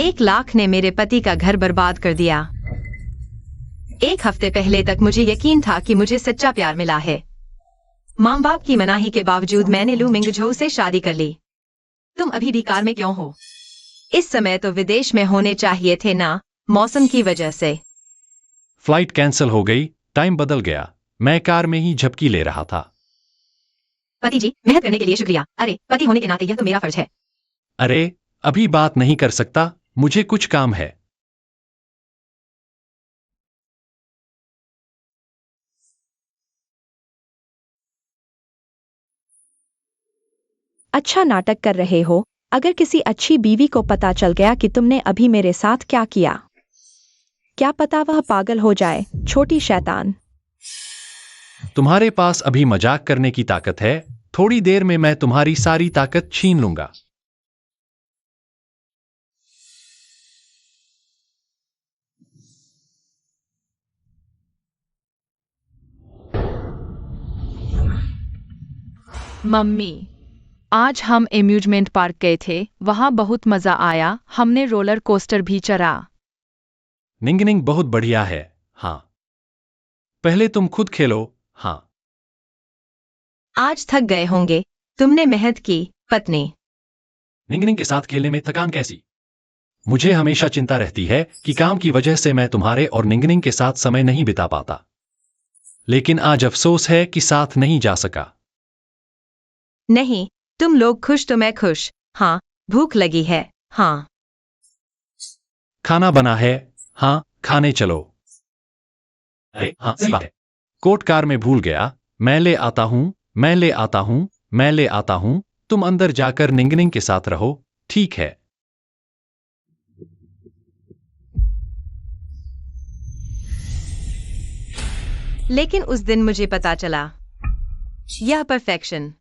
1,00,000 ने मेरे पति का घर बर्बाद कर दिया। 1 हफ्ते पहले तक मुझे यकीन था कि मुझे सच्चा प्यार मिला है। माँ बाप की मनाही के बावजूद मैंने लू मिंगझो से शादी कर ली। तुम अभी भी कार में क्यों हो? इस समय तो विदेश में होने चाहिए थे ना, मौसम की वजह से। फ्लाइट कैंसिल हो गई, टाइम बदल गया। मैं कार में ही झपकी ले रहा था। पति जी, मेहनत करने के लिए शुक्रिया। अरे, पति होने के नाते यह तो मेरा फर्ज है। अरे, अभी बात नहीं कर सकता, मुझे कुछ काम है। अच्छा नाटक कर रहे हो। अगर किसी अच्छी बीवी को पता चल गया कि तुमने अभी मेरे साथ क्या किया, क्या पता वह पागल हो जाए। छोटी शैतान। तुम्हारे पास अभी मजाक करने की ताकत है, थोड़ी देर में मैं तुम्हारी सारी ताकत छीन लूंगा। मम्मी, आज हम एम्यूजमेंट पार्क गए थे, वहां बहुत मजा आया। हमने रोलर कोस्टर भी चढ़ा। निंगनिंग बहुत बढ़िया है। हाँ, पहले तुम खुद खेलो। हाँ, आज थक गए होंगे, तुमने मेहनत की, पत्नी। निंगनिंग के साथ खेलने में थकान कैसी? मुझे हमेशा चिंता रहती है कि काम की वजह से मैं तुम्हारे और निंगनिंग के साथ समय नहीं बिता पाता। लेकिन आज अफसोस है कि साथ नहीं जा सका। नहीं, तुम लोग खुश तो मैं खुश। हाँ, भूख लगी है। हाँ, खाना बना है। हाँ, खाने चलो। अरे हाँ, सही बात है। कोट कार में भूल गया। मैं ले आता हूँ, मैं ले आता हूँ, मैं ले आता हूँ। तुम अंदर जाकर निंगनिंग के साथ रहो, ठीक है? लेकिन उस दिन मुझे पता चला, यह परफेक्शन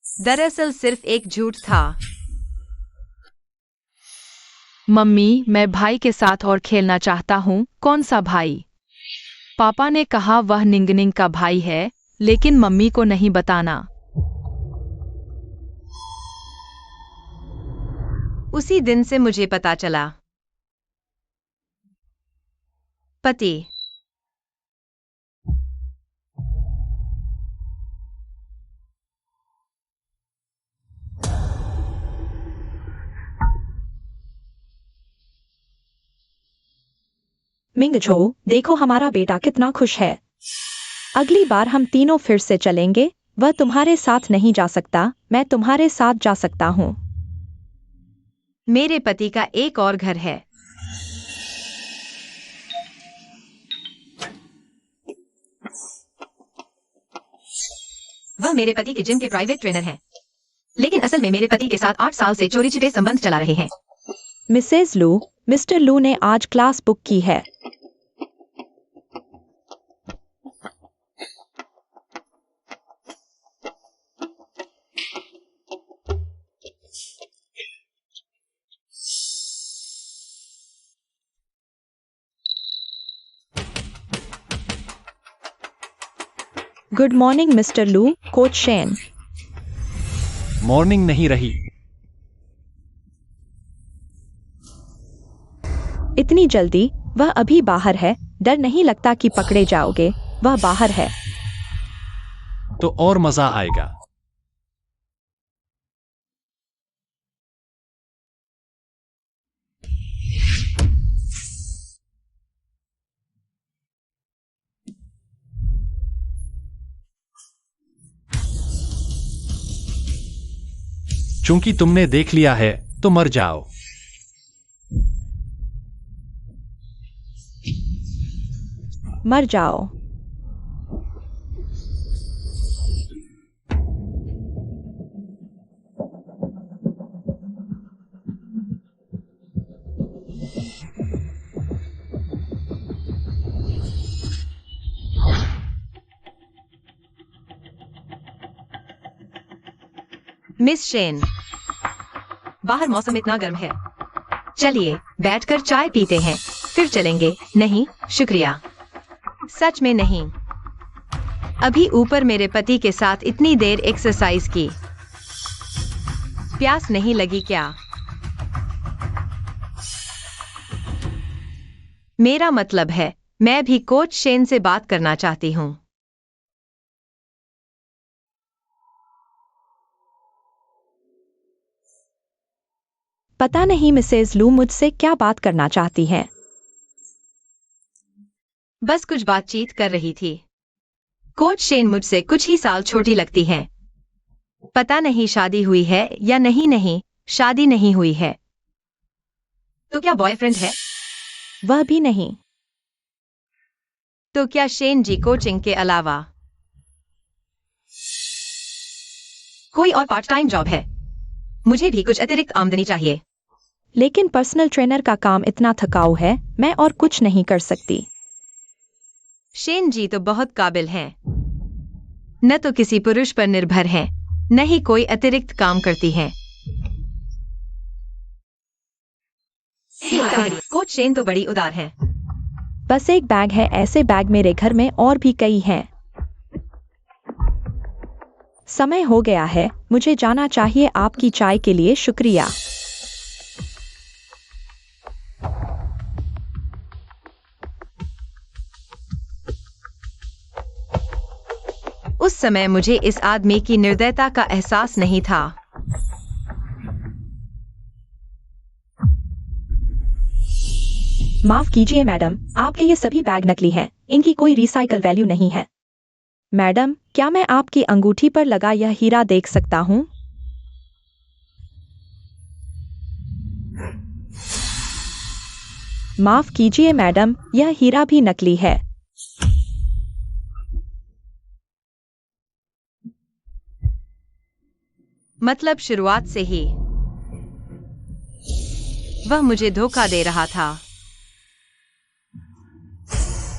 दरअसल सिर्फ एक झूठ था। मम्मी, मैं भाई के साथ और खेलना चाहता हूँ। कौन सा भाई? पापा ने कहा वह निंगनिंग का भाई है, लेकिन मम्मी को नहीं बताना। उसी दिन से मुझे पता चला। पति। मिंगझो, देखो हमारा बेटा कितना खुश है। अगली बार हम तीनों फिर से चलेंगे। वह तुम्हारे साथ नहीं जा सकता, मैं तुम्हारे साथ जा सकता हूँ। मेरे पति का एक और घर है। वह मेरे पति के जिम के प्राइवेट ट्रेनर हैं। लेकिन असल में मेरे पति के साथ 8 साल से चोरी छिपे संबंध चला रहे हैं। मिसेज लू, मिस्टर लू ने आज क्लास बुक की है। गुड मॉर्निंग मिस्टर लू, कोच शेन। मॉर्निंग नहीं रही। इतनी जल्दी? वह अभी बाहर है। डर नहीं लगता कि पकड़े जाओगे? वह बाहर है। तो और मजा आएगा। चूंकि तुमने देख लिया है, तो मर जाओ। मर जाओ। मिस शेन, बाहर मौसम इतना गर्म है। चलिए बैठकर चाय पीते हैं, फिर चलेंगे। नहीं, शुक्रिया। सच में नहीं। अभी ऊपर मेरे पति के साथ इतनी देर एक्सरसाइज की। प्यास नहीं लगी क्या? मेरा मतलब है, मैं भी कोच शेन से बात करना चाहती हूँ। पता नहीं मिसेज लू मुझसे क्या बात करना चाहती हैं। बस कुछ बातचीत कर रही थी। कोच शेन मुझसे कुछ ही साल छोटी लगती हैं। पता नहीं शादी हुई है या नहीं। नहीं, शादी नहीं हुई है। तो क्या बॉयफ्रेंड है? वह भी नहीं। तो क्या शेन जी कोचिंग के अलावा कोई और पार्ट टाइम जॉब है? मुझे भी कुछ अतिरिक्त आमदनी चाहिए। लेकिन पर्सनल ट्रेनर का काम इतना थकाऊ है, मैं और कुछ नहीं कर सकती। शेन जी तो बहुत काबिल हैं। न तो किसी पुरुष पर निर्भर हैं, न ही कोई अतिरिक्त काम करती हैं। कोच शेन तो बड़ी उदार हैं। बस एक बैग है, ऐसे बैग मेरे घर में और भी कई हैं। समय हो गया है, मुझे जाना चाहिए। आपकी चाय के लिए शुक्रिया। उस समय मुझे इस आदमी की निर्दयता का एहसास नहीं था। माफ कीजिए मैडम, आपके ये सभी बैग नकली हैं, इनकी कोई रिसाइकल वैल्यू नहीं है। मैडम, क्या मैं आपकी अंगूठी पर लगा यह हीरा देख सकता हूँ? माफ कीजिए मैडम, यह हीरा भी नकली है। मतलब शुरुआत से ही वह मुझे धोखा दे रहा था।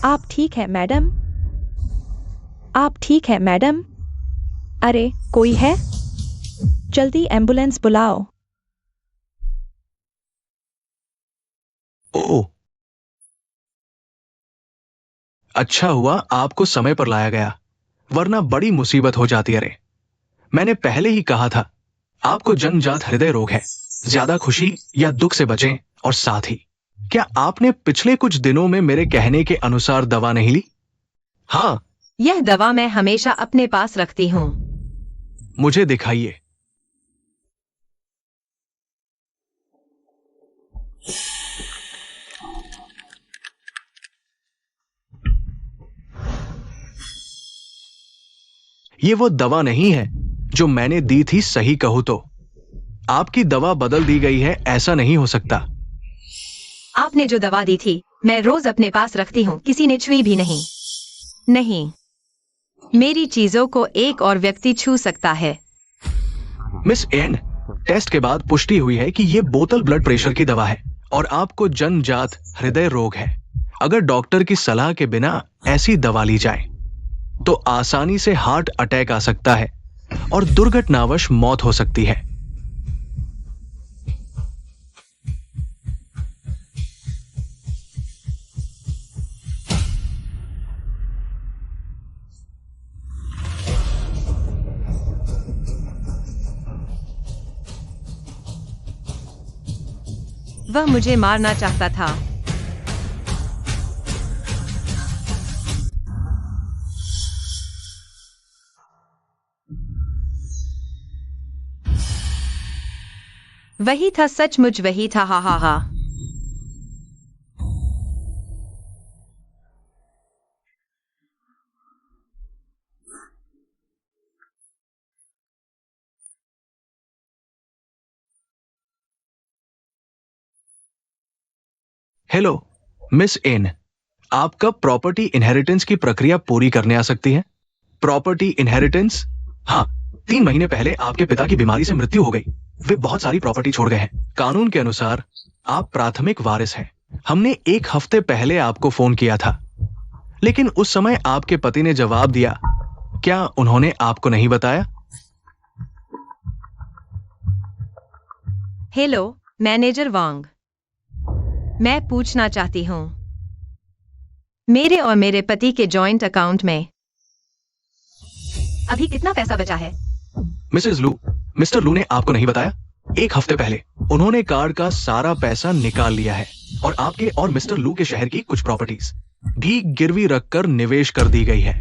आप ठीक है मैडम? आप ठीक है मैडम? अरे, कोई है? जल्दी एम्बुलेंस बुलाओ। ओह, अच्छा हुआ आपको समय पर लाया गया, वरना बड़ी मुसीबत हो जाती। अरे, मैंने पहले ही कहा था, आपको जन्मजात हृदय रोग है। ज्यादा खुशी या दुख से बचें। और साथ ही, क्या आपने पिछले कुछ दिनों में मेरे कहने के अनुसार दवा नहीं ली? हाँ, यह दवा मैं हमेशा अपने पास रखती हूँ। मुझे दिखाइए। ये वो दवा नहीं है जो मैंने दी थी। सही कहूं तो आपकी दवा बदल दी गई है, ऐसा नहीं हो सकता। आपने जो दवा दी थी, मैं रोज अपने पास रखती हूँ, किसी ने छुई भी नहीं। नहीं, मेरी चीजों को एक और व्यक्ति छू सकता है। मिस एन, टेस्ट के बाद पुष्टि हुई है कि यह बोतल ब्लड प्रेशर की दवा है और आपको जन्मजात हृदय रोग है। अगर डॉक्टर की सलाह के बिना ऐसी दवा ली जाए तो आसानी से हार्ट अटैक आ सकता है और दुर्घटनावश मौत हो सकती है। वह मुझे मारना चाहता था। वही था, सचमुच वही था। हा हा हा। हेलो मिस एन, आप कब प्रॉपर्टी इनहेरिटेंस की प्रक्रिया पूरी करने आ सकती हैं? Property inheritance? हाँ, 3 महीने पहले आपके पिता की बीमारी से मृत्यु हो गई। वे बहुत सारी प्रॉपर्टी छोड़ गए हैं। कानून के अनुसार आप प्राथमिक वारिस हैं। हमने 1 हफ्ते पहले आपको फोन किया था, लेकिन उस समय आपके पति ने जवाब दिया। क्या उन्होंने आपको नहीं बताया? हेलो मैनेजर वांग, मैं पूछना चाहती हूँ, मेरे और मेरे पति के जॉइंट अकाउंट में अभी कितना पैसा बचा है? मिसेस लू, मिस्टर लू ने आपको नहीं बताया? 1 हफ्ते पहले उन्होंने कार्ड का सारा पैसा निकाल लिया है। और आपके और मिस्टर लू के शहर की कुछ प्रॉपर्टीज भी गिरवी रखकर निवेश कर दी गई है।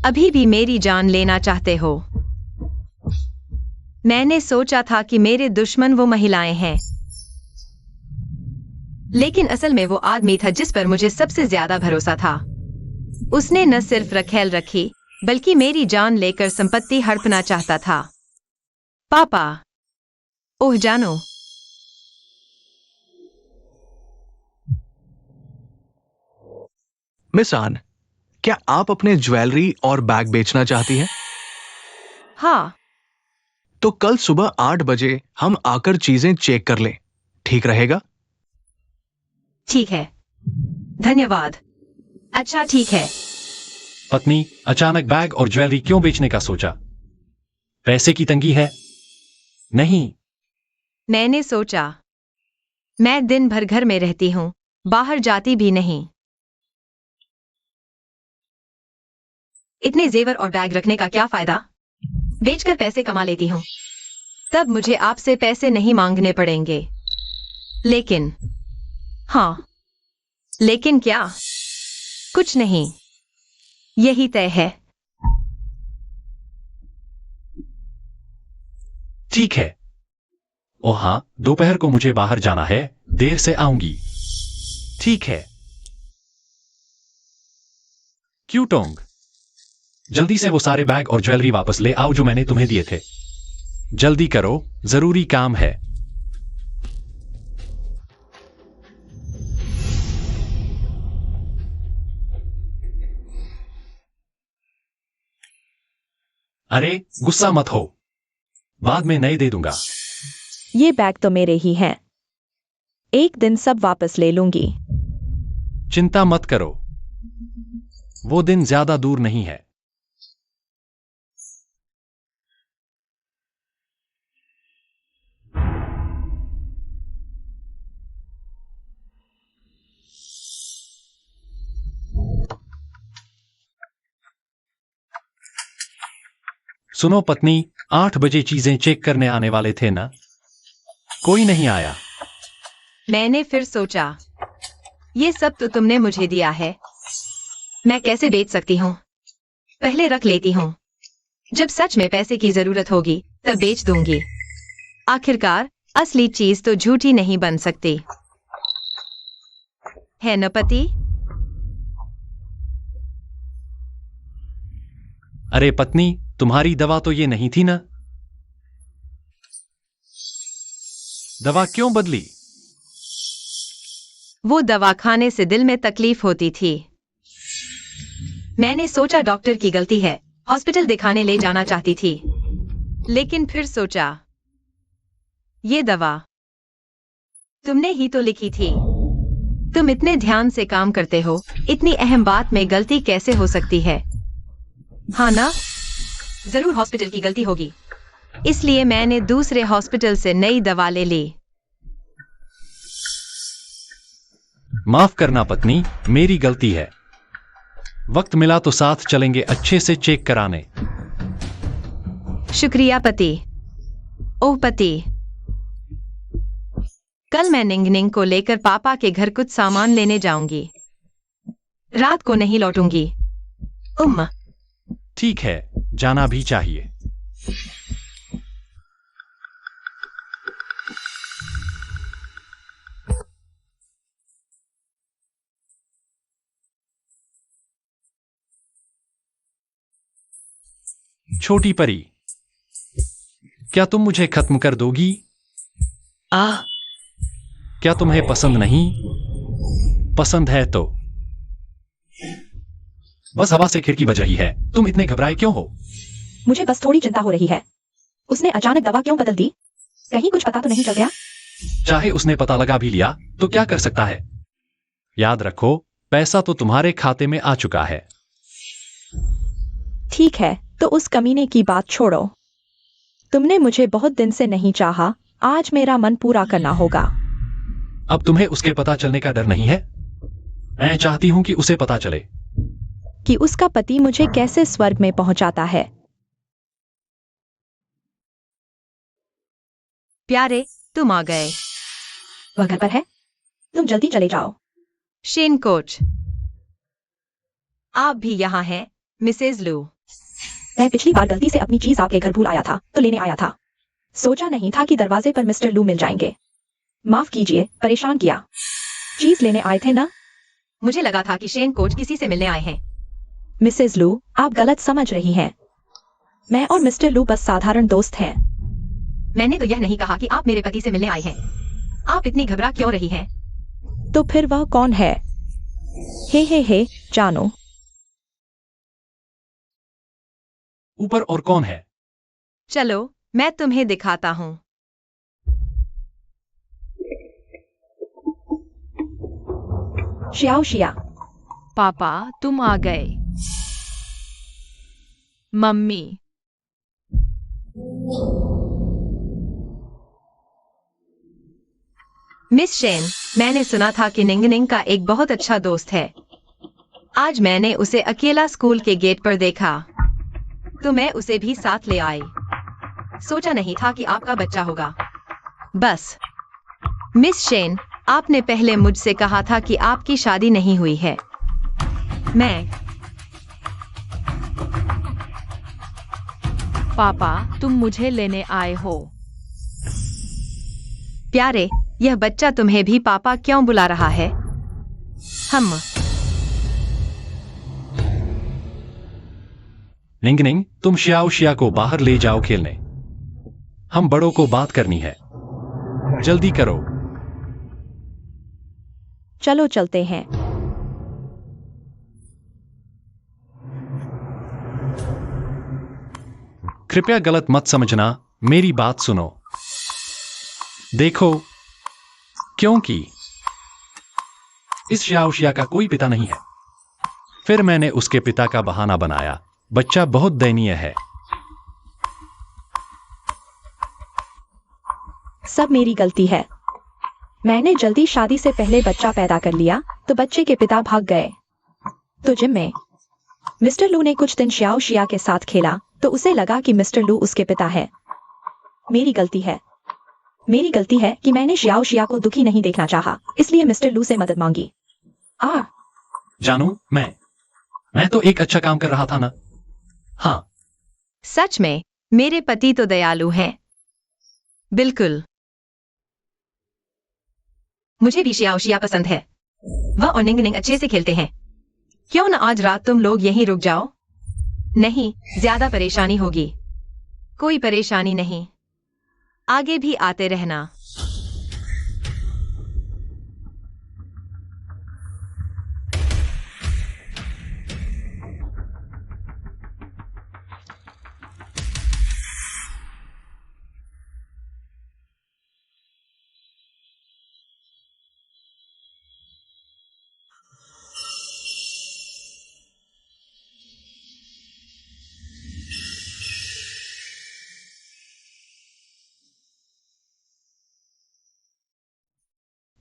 अभी भी मेरी जान लेना चाहते हो? मैंने सोचा था कि मेरे दुश्मन वो महिलाएं हैं, लेकिन असल में वो आदमी था जिस पर मुझे सबसे ज्यादा भरोसा था। उसने न सिर्फ रखेल रखी बल्कि मेरी जान लेकर संपत्ति हड़पना चाहता था। पापा, ओह जानो, मिस आन, क्या आप अपने ज्वेलरी और बैग बेचना चाहती हैं? हाँ, तो कल सुबह 8 बजे हम आकर चीजें चेक कर लें, ठीक रहेगा? ठीक है, धन्यवाद। अच्छा ठीक है। पत्नी, अचानक बैग और ज्वेलरी क्यों बेचने का सोचा? पैसे की तंगी है? नहीं। मैंने सोचा, मैं दिन भर घर में रहती हूँ, बाहर जाती भी नहीं। इतने जेवर और बैग रखने का क्या फायदा? बेचकर पैसे कमा लेती हूँ, तब मुझे आपसे पैसे नहीं मांगने पड़ेंगे। लेकिन हाँ, लेकिन क्या? कुछ नहीं, यही तय है। ठीक है। ओ हाँ, दोपहर को मुझे बाहर जाना है, देर से आऊंगी। ठीक है। क्यूटोंग, जल्दी से वो सारे बैग और ज्वेलरी वापस ले आओ जो मैंने तुम्हें दिए थे। जल्दी करो, जरूरी काम है। अरे गुस्सा मत हो, बाद में नए दे दूंगा। ये बैग तो मेरे ही हैं। एक दिन सब वापस ले लूंगी। चिंता मत करो, वो दिन ज्यादा दूर नहीं है। सुनो पत्नी, 8 बजे चीजें चेक करने आने वाले थे ना? कोई नहीं आया। मैंने फिर सोचा, ये सब तो तुमने मुझे दिया है, मैं कैसे बेच सकती हूँ? पहले रख लेती हूँ, जब सच में पैसे की जरूरत होगी तब बेच दूंगी। आखिरकार असली चीज तो झूठी नहीं बन सकती, है न पति? अरे पत्नी, तुम्हारी दवा तो ये नहीं थी ना? दवा क्यों बदली? वो दवा खाने से दिल में तकलीफ होती थी। मैंने सोचा डॉक्टर की गलती है, हॉस्पिटल दिखाने ले जाना चाहती थी, लेकिन फिर सोचा, ये दवा तुमने ही तो लिखी थी। तुम इतने ध्यान से काम करते हो, इतनी अहम बात में गलती कैसे हो सकती है? हाँ ना? जरूर हॉस्पिटल की गलती होगी, इसलिए मैंने दूसरे हॉस्पिटल से नई दवा ले ली। माफ करना पत्नी, मेरी गलती है। वक्त मिला तो साथ चलेंगे अच्छे से चेक कराने। शुक्रिया पति। ओह पति, कल मैं निंगनिंग को लेकर पापा के घर कुछ सामान लेने जाऊंगी, रात को नहीं लौटूंगी। ठीक है, जाना भी चाहिए। छोटी परी, क्या तुम मुझे खत्म कर दोगी? क्या तुम्हें पसंद नहीं? पसंद है तो बस हवा से खिड़की बज रही है, तुम इतने घबराए क्यों हो? मुझे बस थोड़ी चिंता हो रही है। उसने अचानक दवा क्यों बदल दी? कहीं कुछ पता तो नहीं चल गया? चाहे उसने पता लगा भी लिया तो क्या कर सकता है? याद रखो, पैसा तो तुम्हारे खाते में आ चुका है। ठीक है, तो उस कमीने की बात छोड़ो। तुमने मुझे बहुत दिन से नहीं चाहा, आज मेरा मन पूरा करना होगा। अब तुम्हें उसके पता चलने का डर नहीं है? मैं चाहती हूं कि उसे पता चले कि उसका पति मुझे कैसे स्वर्ग में पहुंचाता है। प्यारे, तुम आ गए। वह घर पर है? तुम जल्दी चले जाओ। शेन कोच, आप भी यहाँ हैं, मिसेज लू। मैं पिछली बार गलती से अपनी चीज आपके घर भूल आया था तो लेने आया था। सोचा नहीं था कि दरवाजे पर मिस्टर लू मिल जाएंगे। माफ कीजिए, परेशान किया। चीज लेने आए थे ना? मुझे लगा था कि शेन कोच किसी से मिलने आए हैं। मिसेज लू, आप गलत समझ रही हैं। मैं और मिस्टर लू बस साधारण दोस्त हैं। मैंने तो यह नहीं कहा कि आप मेरे पति से मिलने आए हैं। आप इतनी घबरा क्यों रही हैं? तो फिर वह कौन है? हे, जानो। ऊपर और कौन है? चलो, मैं तुम्हें दिखाता हूँ। शियाओ शिया। पापा, तुम आ गए। मम्मी, मिस शेन, मैंने सुना था कि निंगनिंग का एक बहुत अच्छा दोस्त है। आज मैंने उसे अकेला स्कूल के गेट पर देखा, तो मैं उसे भी साथ ले आई। सोचा नहीं था कि आपका बच्चा होगा। बस। मिस शेन, आपने पहले मुझसे कहा था कि आपकी शादी नहीं हुई है। पापा, तुम मुझे लेने आए हो। प्यारे, यह बच्चा तुम्हें भी पापा क्यों बुला रहा है? हम निंगनिंग, तुम शियाओ शिया को बाहर ले जाओ खेलने। हम बड़ों को बात करनी है। जल्दी करो। चलो चलते हैं। कृपया गलत मत समझना, मेरी बात सुनो। देखो, क्योंकि इस शियाओ शिया का कोई पिता नहीं है। फिर मैंने उसके पिता का बहाना बनाया। बच्चा बहुत दयनीय है। सब मेरी गलती है। मैंने जल्दी शादी से पहले बच्चा पैदा कर लिया, तो बच्चे के पिता भाग गए। तो जिम में मिस्टर लू ने कुछ दिन शियाओ शिया के साथ खेला, तो उसे लगा कि मिस्टर लू उसके पिता है। मेरी गलती है। मेरी गलती है कि मैंने शियाओ शिया को दुखी नहीं देखना चाहा, इसलिए मिस्टर लू से मदद मांगी। जानू, मैं तो एक अच्छा काम कर रहा था ना। हाँ। सच में, मेरे पति तो दयालु हैं। बिल्कुल। मुझे भी शियाओ शिया पसंद है। वह और निंगनिंग अच्छे से खेलते हैं। क्यों न आज रात तुम लोग यहीं रुक जाओ? नहीं, ज्यादा परेशानी होगी। कोई परेशानी नहीं, आगे भी आते रहना।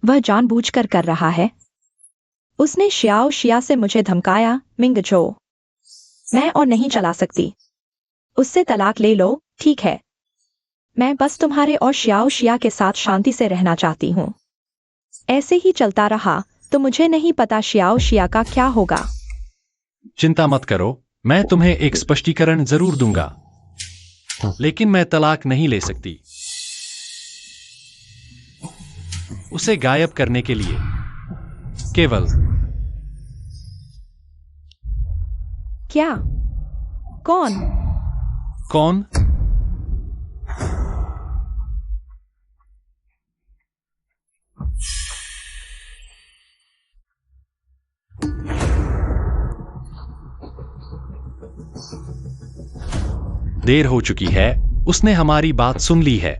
वह जानबूझकर कर रहा है। उसने शियाओ शिया से मुझे धमकाया। मिंगजो, मैं और नहीं चला सकती। उससे तलाक ले लो, ठीक है? मैं बस तुम्हारे और शियाओ शिया के साथ शांति से रहना चाहती हूँ। ऐसे ही चलता रहा तो मुझे नहीं पता शियाओ शिया का क्या होगा। चिंता मत करो, मैं तुम्हें एक स्पष्टीकरण जरूर दूंगा, लेकिन मैं तलाक नहीं ले सकती। उसे गायब करने के लिए केवल क्या? कौन? देर हो चुकी है, उसने हमारी बात सुन ली है।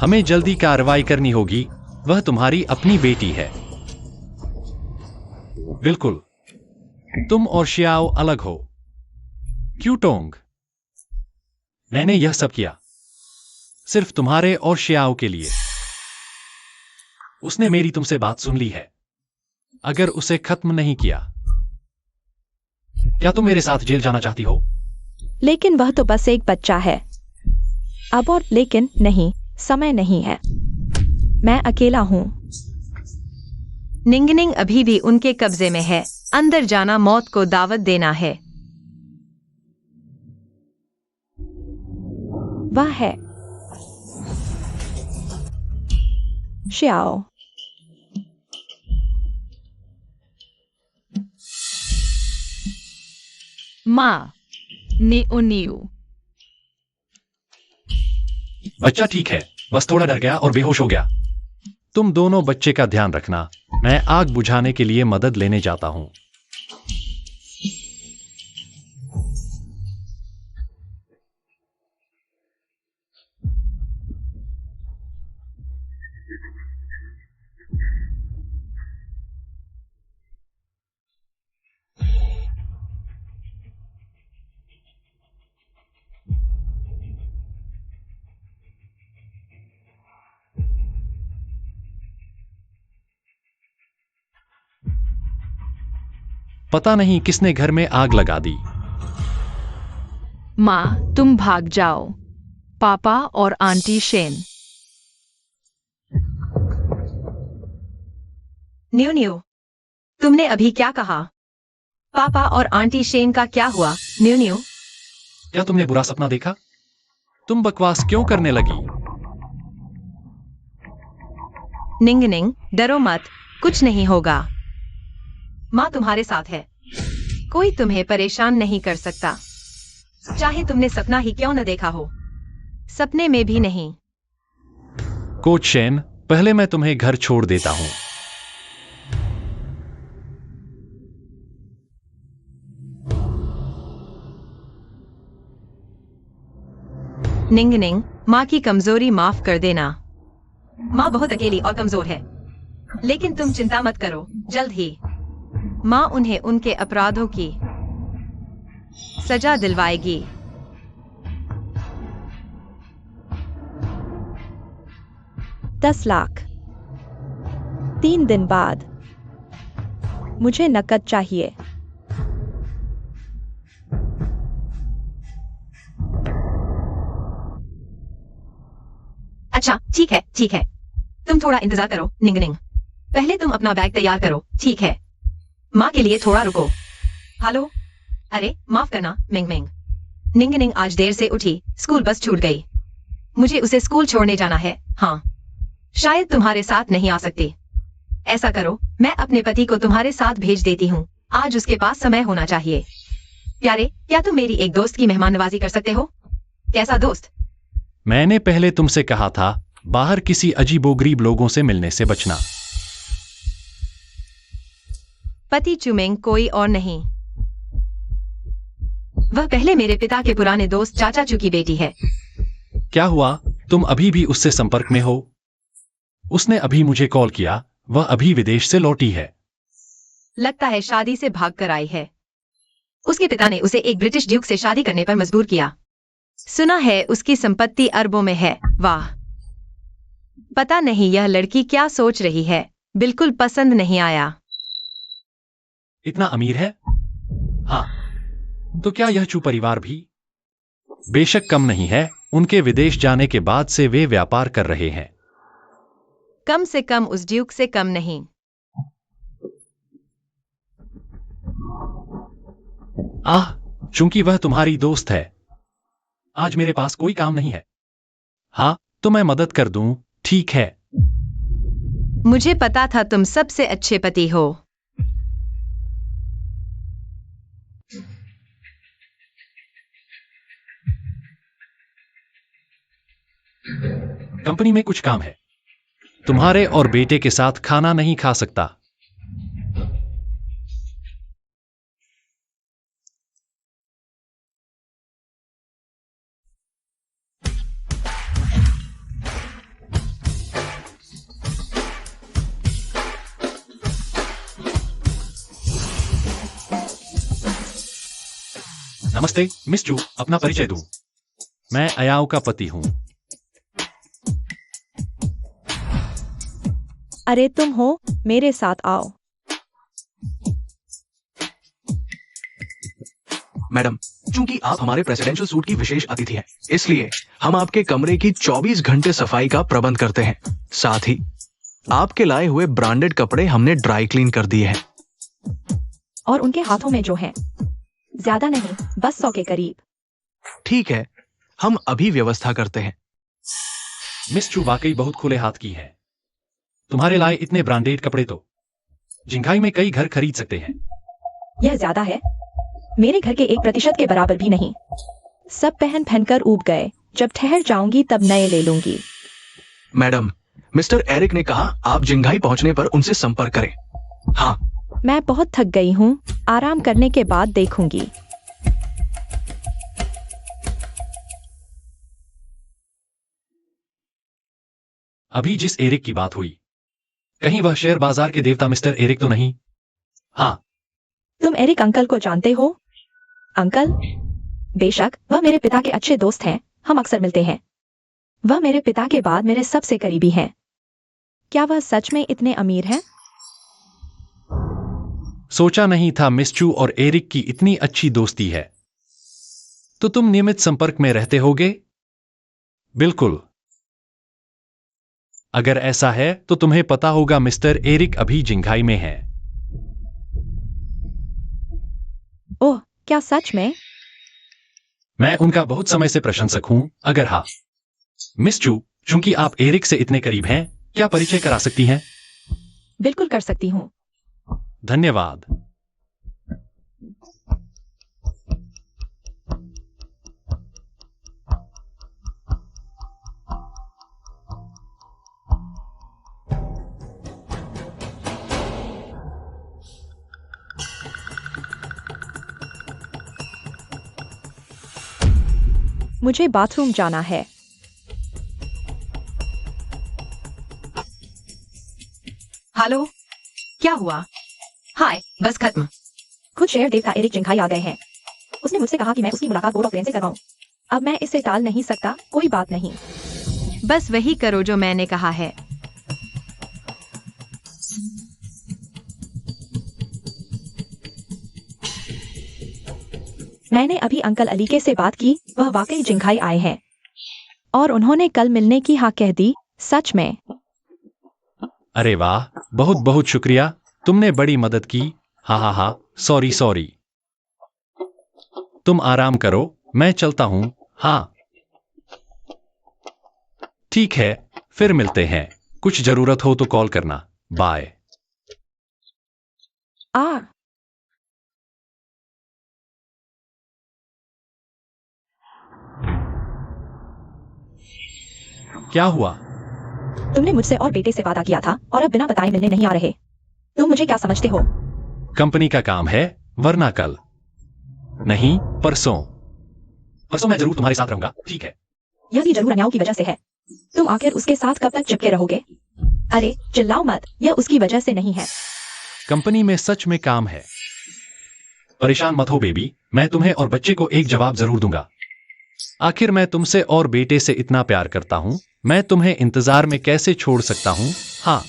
हमें जल्दी कार्रवाई करनी होगी। वह तुम्हारी अपनी बेटी है। बिल्कुल। तुम और शियाओ अलग हो। क्यों टोंग? मैंने यह सब किया सिर्फ तुम्हारे और शियाओ के लिए। उसने मेरी तुमसे बात सुन ली है। अगर उसे खत्म नहीं किया, क्या तुम मेरे साथ जेल जाना चाहती हो? लेकिन वह तो बस एक बच्चा है। अब और लेकिन नहीं, समय नहीं है। मैं अकेला हूँ। निंगनिंग अभी भी उनके कब्जे में है। अंदर जाना मौत को दावत देना है। वह है श्याओ। माँ, नीऊ। बच्चा ठीक है, बस थोड़ा डर गया और बेहोश हो गया। तुम दोनों बच्चे का ध्यान रखना। मैं आग बुझाने के लिए मदद लेने जाता हूँ। पता नहीं किसने घर में आग लगा दी। माँ, तुम भाग जाओ। पापा और आंटी शेन। न्यू न्यू, तुमने अभी क्या कहा? पापा और आंटी शेन का क्या हुआ? न्यू न्यू, क्या तुमने बुरा सपना देखा? तुम बकवास क्यों करने लगी? निंगनिंग, डरो मत, कुछ नहीं होगा। माँ तुम्हारे साथ है। कोई तुम्हें परेशान नहीं कर सकता, चाहे तुमने सपना ही क्यों न देखा हो। सपने में भी नहीं। कोच शेन, पहले मैं तुम्हें घर छोड़ देता हूँ। निंगनिंग, माँ की कमजोरी माफ कर देना। माँ बहुत अकेली और कमजोर है, लेकिन तुम चिंता मत करो, जल्द ही माँ उन्हें उनके अपराधों की सजा दिलवाएगी। $10 लाख। 3 दिन बाद। मुझे नकद चाहिए। अच्छा, ठीक है, ठीक है। तुम थोड़ा इंतजार करो, निंगनिंग। पहले तुम अपना बैग तैयार करो, ठीक है? माँ के लिए थोड़ा रुको। हेलो, अरे माफ करना मिंग मिंग। निंगनिंग आज देर से उठी, स्कूल बस छूट गई। मुझे उसे स्कूल छोड़ने जाना है। हाँ, शायद तुम्हारे साथ नहीं आ सकती। ऐसा करो, मैं अपने पति को तुम्हारे साथ भेज देती हूँ। आज उसके पास समय होना चाहिए। प्यारे, क्या तुम मेरी एक दोस्त की मेहमान नवाजी कर सकते हो? कैसा दोस्त? मैंने पहले तुमसे कहा था, बाहर किसी अजीबोगरीब लोगों से मिलने से बचना। पति चुमिंग कोई और नहीं, वह पहले मेरे पिता के पुराने दोस्त चाचा चू की बेटी है। क्या हुआ? तुम अभी भी उससे संपर्क में हो? उसने अभी मुझे कॉल किया, वह अभी विदेश से लौटी है। लगता है शादी से भाग कर आई है। उसके पिता ने उसे एक ब्रिटिश ड्यूक से शादी करने पर मजबूर किया। सुना है उसकी संपत्ति अरबों में है। वाह, पता नहीं यह लड़की क्या सोच रही है, बिल्कुल पसंद नहीं आया। इतना अमीर है? हाँ, तो क्या यह चू परिवार भी? बेशक कम नहीं है। उनके विदेश जाने के बाद से वे व्यापार कर रहे हैं। कम से कम उस ड्यूक से कम नहीं। चूंकि वह तुम्हारी दोस्त है। आज मेरे पास कोई काम नहीं है। हाँ, तो मैं मदद कर दूं, ठीक है? मुझे पता था तुम सबसे अच्छे पति हो। कंपनी में कुछ काम है। तुम्हारे और बेटे के साथ खाना नहीं खा सकता। नमस्ते मिस चू, अपना परिचय दूं। मैं अयाओ का पति हूं। अरे तुम हो, मेरे साथ आओ। मैडम, चूंकि आप हमारे प्रेसिडेंशियल सूट की विशेष अतिथि हैं, इसलिए हम आपके कमरे की 24 घंटे सफाई का प्रबंध करते हैं। साथ ही आपके लाए हुए ब्रांडेड कपड़े हमने ड्राई क्लीन कर दिए हैं। और उनके हाथों में जो है, ज्यादा नहीं, बस 100 के करीब। ठीक है, हम अभी व्यवस्था करते हैं। मिस चू वाकई बहुत खुले हाथ की है। तुम्हारे लाए इतने ब्रांडेड कपड़े तो जिंघाई में कई घर खरीद सकते हैं। यह ज्यादा है, मेरे घर के 1% के बराबर भी नहीं। सब पहन पहनकर ऊब गए, जब ठहर जाऊंगी तब नए ले लूंगी। मैडम, मिस्टर एरिक ने कहा आप जिंघाई पहुंचने पर उनसे संपर्क करें। हाँ, मैं बहुत थक गई हूँ, आराम करने के बाद देखूंगी। अभी जिस एरिक की बात हुई, कहीं वह शेयर बाजार के देवता मिस्टर एरिक तो नहीं? हाँ, तुम एरिक अंकल को जानते हो? अंकल? बेशक, वह मेरे पिता के अच्छे दोस्त हैं, हम अक्सर मिलते हैं। वह मेरे पिता के बाद मेरे सबसे करीबी हैं। क्या वह सच में इतने अमीर हैं? सोचा नहीं था मिस चू और एरिक की इतनी अच्छी दोस्ती है। तो तुम नियमित संपर्क में रहते होगे? बिल्कुल। अगर ऐसा है तो तुम्हें पता होगा मिस्टर एरिक अभी जिंघाई में है। ओह, क्या सच में? मैं उनका बहुत समय से प्रशंसक हूं। अगर हाँ, मिस चू, चूंकि आप एरिक से इतने करीब हैं, क्या परिचय करा सकती हैं? बिल्कुल कर सकती हूँ। धन्यवाद। मुझे बाथरूम जाना है। हेलो, क्या हुआ? हाय, बस खत्म। खुद शेयर देवता एरिक जिंघाई आ गए हैं। उसने मुझसे कहा कि मैं उसकी मुलाकात बोर्ड ऑफ रेंज से करवाऊं। अब मैं इसे टाल नहीं सकता, कोई बात नहीं। बस वही करो जो मैंने कहा है। मैंने अभी अंकल अलीके से बात की, वह वाकई जिंघाई आए हैं और उन्होंने कल मिलने की हाँ कह दी। सच में? अरे वाह, बहुत बहुत शुक्रिया, तुमने बड़ी मदद की। हा हा हा, सॉरी सॉरी। तुम आराम करो, मैं चलता हूं। हाँ, ठीक है, फिर मिलते हैं। कुछ जरूरत हो तो कॉल करना। बाय। क्या हुआ? तुमने मुझसे और बेटे से वादा किया था और अब बिना बताए मिलने नहीं आ रहे। तुम मुझे क्या समझते हो? कंपनी का काम है, वरना कल नहीं, परसों। परसों मैं जरूर तुम्हारे साथ रहूंगा, ठीक है? यह भी जरूर अन्यायों की वजह से है। तुम आखिर उसके साथ कब तक चिपके रहोगे? अरे चिल्लाओ मत, यह उसकी वजह से नहीं है। कंपनी में सच में काम है। परेशान मत हो बेबी, मैं तुम्हें और बच्चे को एक जवाब जरूर दूंगा। आखिर मैं तुमसे और बेटे से इतना प्यार करता हूं, मैं तुम्हें इंतजार में कैसे छोड़ सकता हूं? हाँ,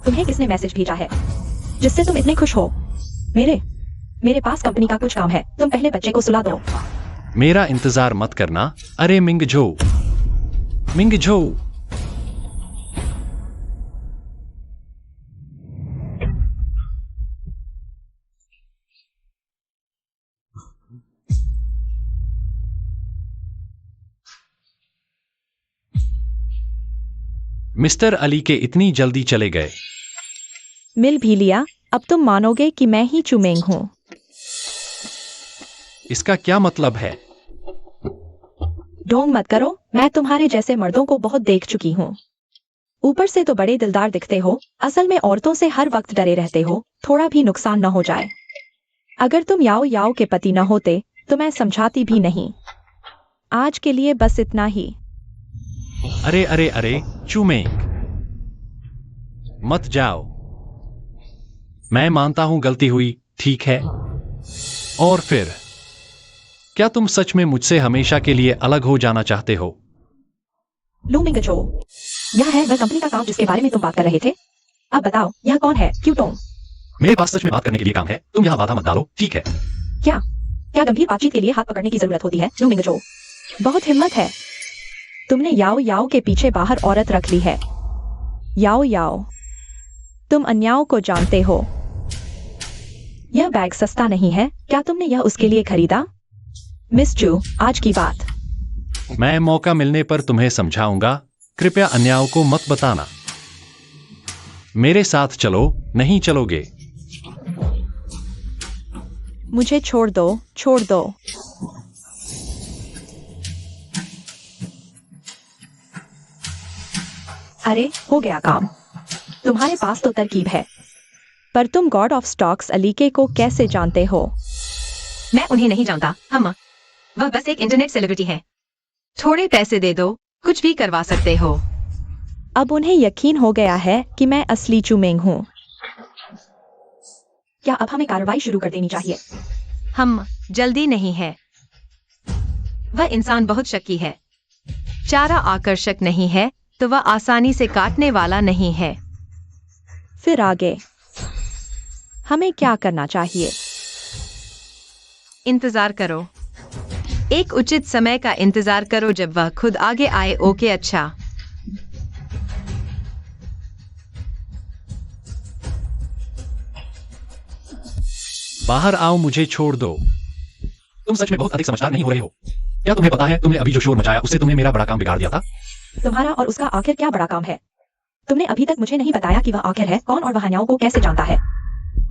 तुम्हें किसने मैसेज भेजा है जिससे तुम इतने खुश हो? मेरे पास कंपनी का कुछ काम है, तुम पहले बच्चे को सुला दो। मेरा इंतजार मत करना। अरे मिंगझो, मिंगझो। मिस्टर अली के इतनी जल्दी चले गए। मिल भी लिया, अब तुम मानोगे कि मैं ही चुमेंग हूँ। इसका क्या मतलब है? ढोंग मत करो, मैं तुम्हारे जैसे मर्दों को बहुत देख चुकी हूँ। ऊपर से तो बड़े दिलदार दिखते हो, असल में औरतों से हर वक्त डरे रहते हो, थोड़ा भी नुकसान न हो जाए। अगर तुम याओ याओ के पति न होते तो मैं समझाती भी नहीं। आज के लिए बस इतना ही। अरे अरे अरे, चूमेंग, मत जाओ। मैं मानता हूं गलती हुई, ठीक है? और फिर क्या तुम सच में मुझसे हमेशा के लिए अलग हो जाना चाहते हो? लू मिंगजो, यह है वह कंपनी का काम जिसके बारे में तुम बात कर रहे थे। अब बताओ यह कौन है, क्यों तुम? मेरे पास सच में बात करने के लिए काम है, तुम यहाँ बाधा मत डालो, ठीक है? क्या गंभीर बातचीत के लिए हाथ पकड़ने की जरूरत होती है? लू मिंगजो, बहुत हिम्मत है। तुमने याओ याओ के पीछे बाहर औरत रख ली है। याओ याओ, तुम अन्याओ को जानते हो। यह बैग सस्ता नहीं है, क्या तुमने यह उसके लिए खरीदा? मिस जू, आज की बात। मैं मौका मिलने पर तुम्हें समझाऊंगा, कृपया अन्यायों को मत बताना। मेरे साथ चलो, नहीं चलोगे? मुझे छोड़ दो, छोड़ दो। अरे हो गया काम। तुम्हारे पास तो तरकीब है, पर तुम गॉड ऑफ स्टॉक्स अलीके को कैसे जानते हो? मैं उन्हें नहीं जानता अम्मा, वह बस एक इंटरनेट सेलिब्रिटी है। थोड़े पैसे दे दो, कुछ भी करवा सकते हो। अब उन्हें यकीन हो गया है कि मैं असली चुमेंग हूँ। क्या अब हमें कार्रवाई शुरू कर देनी चाहिए? हम जल्दी नहीं है। वह इंसान बहुत शक्की है। चारा आकर्षक नहीं है तो वह आसानी से काटने वाला नहीं है। फिर आगे हमें क्या करना चाहिए? इंतजार करो, एक उचित समय का इंतजार करो जब वह खुद आगे आए। ओके, अच्छा। बाहर आओ, मुझे छोड़ दो। तुम सच में बहुत अधिक समझदार नहीं हो रहे हो। क्या तुम्हें पता है, तुमने अभी जो शोर मचाया उससे तुमने मेरा बड़ा काम बिगाड़ दिया था। तुम्हारा और उसका आखिर क्या बड़ा काम है? तुमने अभी तक मुझे नहीं बताया कि वह आखिर है कौन और वह अन्याओं को कैसे जानता है।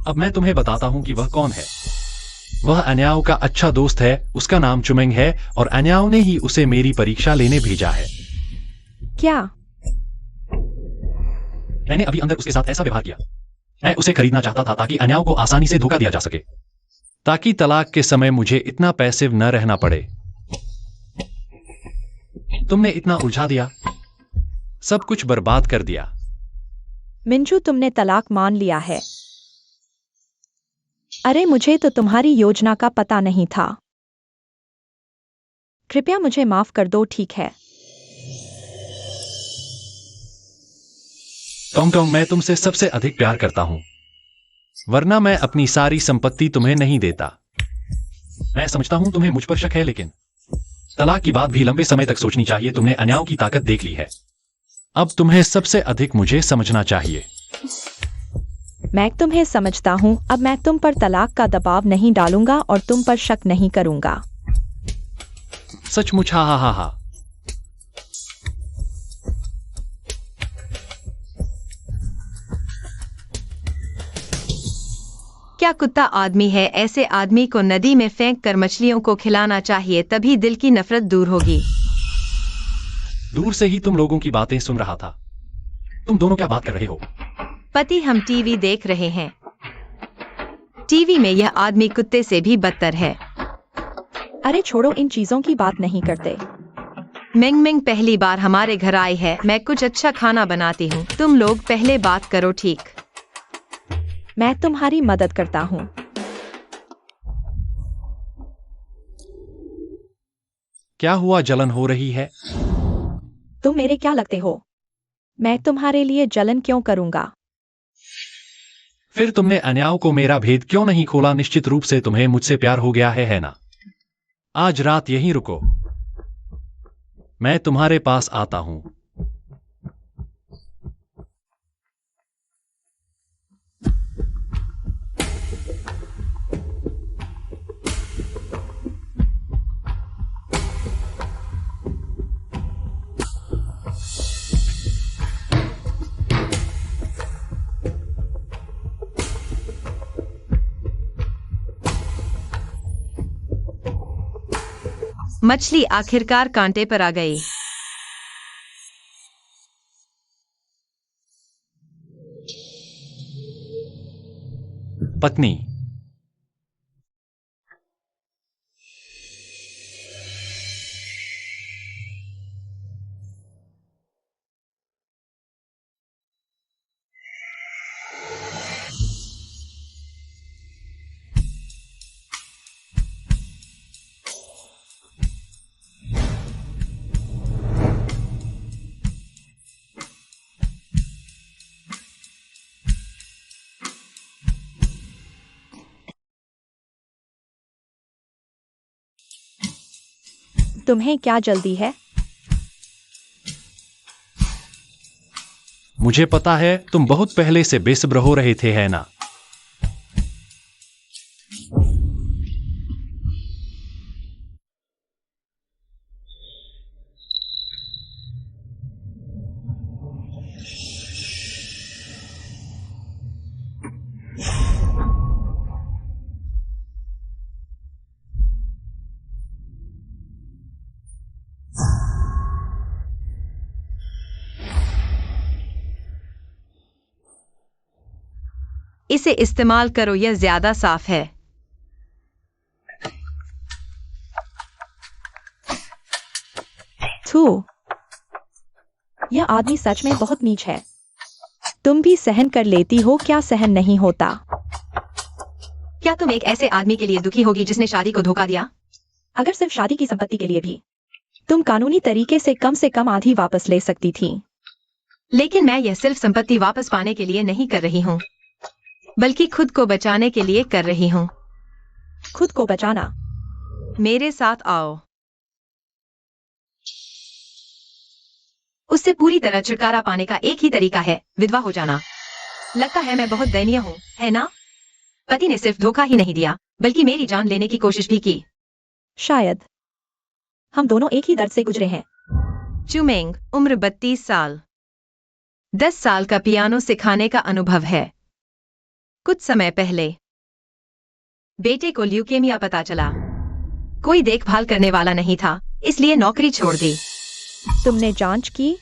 अब मैं तुम्हें बताता हूँ कि वह कौन है। वह अन्याओं का अच्छा दोस्त है, उसका नाम चुमेंग है और अन्याओं ने ही उसे मेरी परीक्षा लेने भेजा है। क्या? मैंने अभी अंदर उसके साथ ऐसा व्यवहार किया। मैं उसे खरीदना चाहता था ताकि अन्यायों को आसानी से धोखा दिया जा सके, ताकि तलाक के समय मुझे इतना पैसिव न रहना पड़े। तुमने इतना उलझा दिया, सब कुछ बर्बाद कर दिया। मिंजू, तुमने तलाक मान लिया है। अरे मुझे तो तुम्हारी योजना का पता नहीं था। कृपया मुझे माफ कर दो, ठीक है? टोंग टोंग, मैं तुमसे सबसे अधिक प्यार करता हूं, वरना मैं अपनी सारी संपत्ति तुम्हें नहीं देता। मैं समझता हूं तुम्हें मुझ पर शक है, लेकिन तलाक की बात भी लंबे समय तक सोचनी चाहिए। तुमने अन्यायों की ताकत देख ली है, अब तुम्हें सबसे अधिक मुझे समझना चाहिए। मैं तुम्हें समझता हूं, अब मैं तुम पर तलाक का दबाव नहीं डालूंगा और तुम पर शक नहीं करूंगा। सचमुच? हा हा हा हा। क्या कुत्ता आदमी है? ऐसे आदमी को नदी में फेंक कर मछलियों को खिलाना चाहिए, तभी दिल की नफरत दूर होगी। दूर से ही तुम लोगों की बातें सुन रहा था। तुम दोनों क्या बात कर रहे हो? पति, हम टीवी देख रहे हैं। टीवी में यह आदमी कुत्ते से भी बदतर है। अरे छोड़ो, इन चीजों की बात नहीं करते। मिंग मिंग पहली बार हमारे घर आई है। मैं कुछ अच्छा खाना बनाती हूँ, तुम लोग पहले बात करो, ठीक? मैं तुम्हारी मदद करता हूँ। क्या हुआ, जलन हो रही है? तुम मेरे क्या लगते हो? मैं तुम्हारे लिए जलन क्यों करूंगा? फिर तुमने अन्यायों को मेरा भेद क्यों नहीं खोला? निश्चित रूप से तुम्हें मुझसे प्यार हो गया है ना? आज रात यहीं रुको, मैं तुम्हारे पास आता हूं। मछली आखिरकार कांटे पर आ गई। पत्नी, तुम्हें क्या जल्दी है? मुझे पता है तुम बहुत पहले से बेसब्र हो रहे थे, है ना? इसे इस्तेमाल करो, यह ज्यादा साफ है। थू, यह आदमी सच में बहुत नीच है। तुम भी सहन कर लेती हो, क्या सहन नहीं होता? क्या तुम एक ऐसे आदमी के लिए दुखी होगी जिसने शादी को धोखा दिया? अगर सिर्फ शादी की संपत्ति के लिए भी, तुम कानूनी तरीके से कम आधी वापस ले सकती थी। लेकिन मैं यह सिर्फ संपत्ति वापस पाने के लिए नहीं कर रही हूँ, बल्कि खुद को बचाने के लिए कर रही हूँ। खुद को बचाना? मेरे साथ आओ। उससे पूरी तरह छुटकारा पाने का एक ही तरीका है, विधवा हो जाना। लगता है मैं बहुत दयनीय हूँ, है ना? पति ने सिर्फ धोखा ही नहीं दिया, बल्कि मेरी जान लेने की कोशिश भी की। शायद हम दोनों एक ही दर्द से गुजरे हैं। चुमेंग, उम्र 32 साल, 10 साल का पियानो सिखाने का अनुभव है। कुछ समय पहले बेटे को ल्यूकेमिया पता चला। कोई देखभाल करने वाला नहीं था, इसलिए नौकरी छोड़ दी। तुमने जांच की?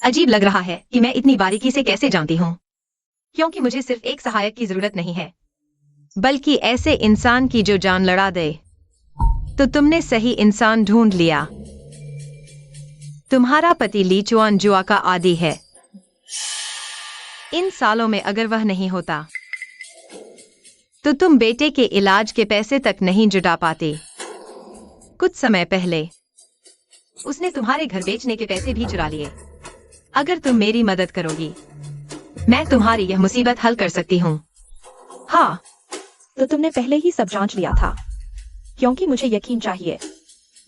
अजीब लग रहा है कि मैं इतनी बारीकी से कैसे जानती हूँ, क्योंकि मुझे सिर्फ एक सहायक की जरूरत नहीं है, बल्कि ऐसे इंसान की जो जान लड़ा दे। तो तुमने सही इंसान ढूंढ लिया। तुम्हारा पति ली चुआन जुआ का आदी है। इन सालों में अगर वह नहीं होता तो तुम बेटे के इलाज के पैसे तक नहीं जुटा पाते। कुछ समय पहले उसने तुम्हारे घर बेचने के पैसे भी चुरा लिए। अगर तुम मेरी मदद करोगी, मैं तुम्हारी यह मुसीबत हल कर सकती हूँ। हाँ। तो तुमने पहले ही सब जांच लिया था, क्योंकि मुझे यकीन चाहिए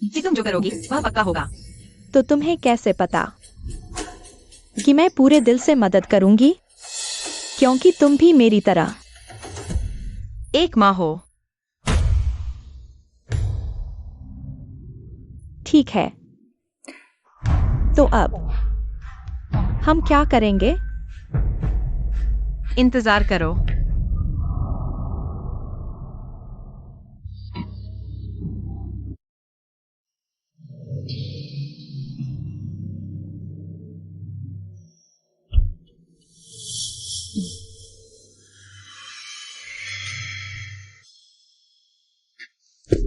कि तुम जो करोगी वह पक्का होगा। तो तुम्हें कैसे पता कि मैं पूरे दिल से मदद करूंगी? क्योंकि तुम भी मेरी तरह एक माँ हो। ठीक है, तो अब हम क्या करेंगे? इंतजार करो।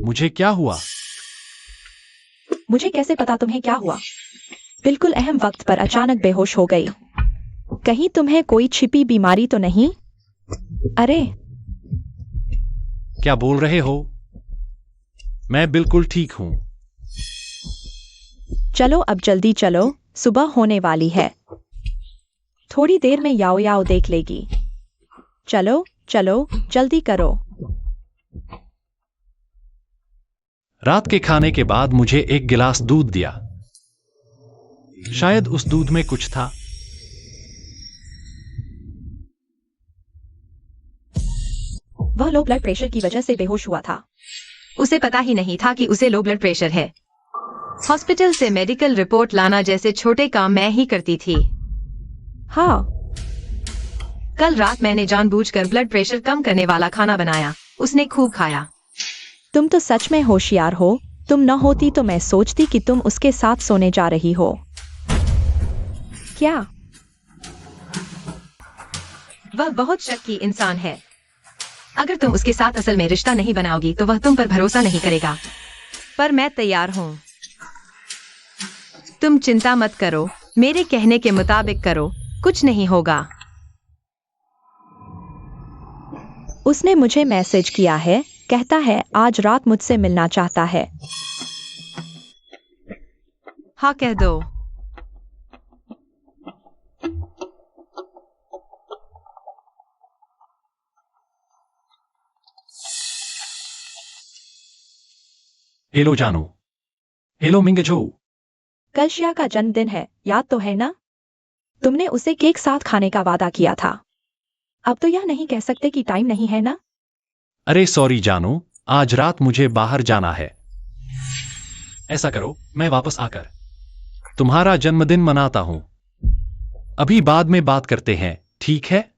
मुझे क्या हुआ? मुझे कैसे पता तुम्हें क्या हुआ? बिल्कुल अहम वक्त पर अचानक बेहोश हो गई। कहीं तुम्हें कोई छिपी बीमारी तो नहीं? अरे, क्या बोल रहे हो? मैं बिल्कुल ठीक हूँ। चलो अब जल्दी चलो, सुबह होने वाली है। थोड़ी देर में याओ याओ देख लेगी। चलो चलो, जल्दी करो। रात के खाने के बाद मुझे एक गिलास दूध दिया। शायद उस दूध में कुछ था। वह लो ब्लड प्रेशर की वजह से बेहोश हुआ था। उसे पता ही नहीं था कि उसे लो ब्लड प्रेशर है। हॉस्पिटल से मेडिकल रिपोर्ट लाना जैसे छोटे काम मैं ही करती थी। हाँ, कल रात मैंने जानबूझकर ब्लड प्रेशर कम करने वाला खाना बनाया। उसने खूब खाया। तुम तो सच में होशियार हो। तुम न होती तो मैं सोचती कि तुम उसके साथ सोने जा रही हो। क्या? वह बहुत शक्की इंसान है। अगर तुम उसके साथ असल में रिश्ता नहीं बनाओगी तो वह तुम पर भरोसा नहीं करेगा। पर मैं तैयार हूँ। तुम चिंता मत करो, मेरे कहने के मुताबिक करो, कुछ नहीं होगा। उसने मुझे मैसेज किया है, कहता है आज रात मुझसे मिलना चाहता है। हाँ, कह दो। हेलो जानू। हेलो मिंगजो। कल शिया का जन्मदिन है, याद तो है ना? तुमने उसे केक साथ खाने का वादा किया था। अब तो यह नहीं कह सकते कि टाइम नहीं है ना? अरे सॉरी जानू, आज रात मुझे बाहर जाना है। ऐसा करो, मैं वापस आकर तुम्हारा जन्मदिन मनाता हूं। अभी बाद में बात करते हैं, ठीक है?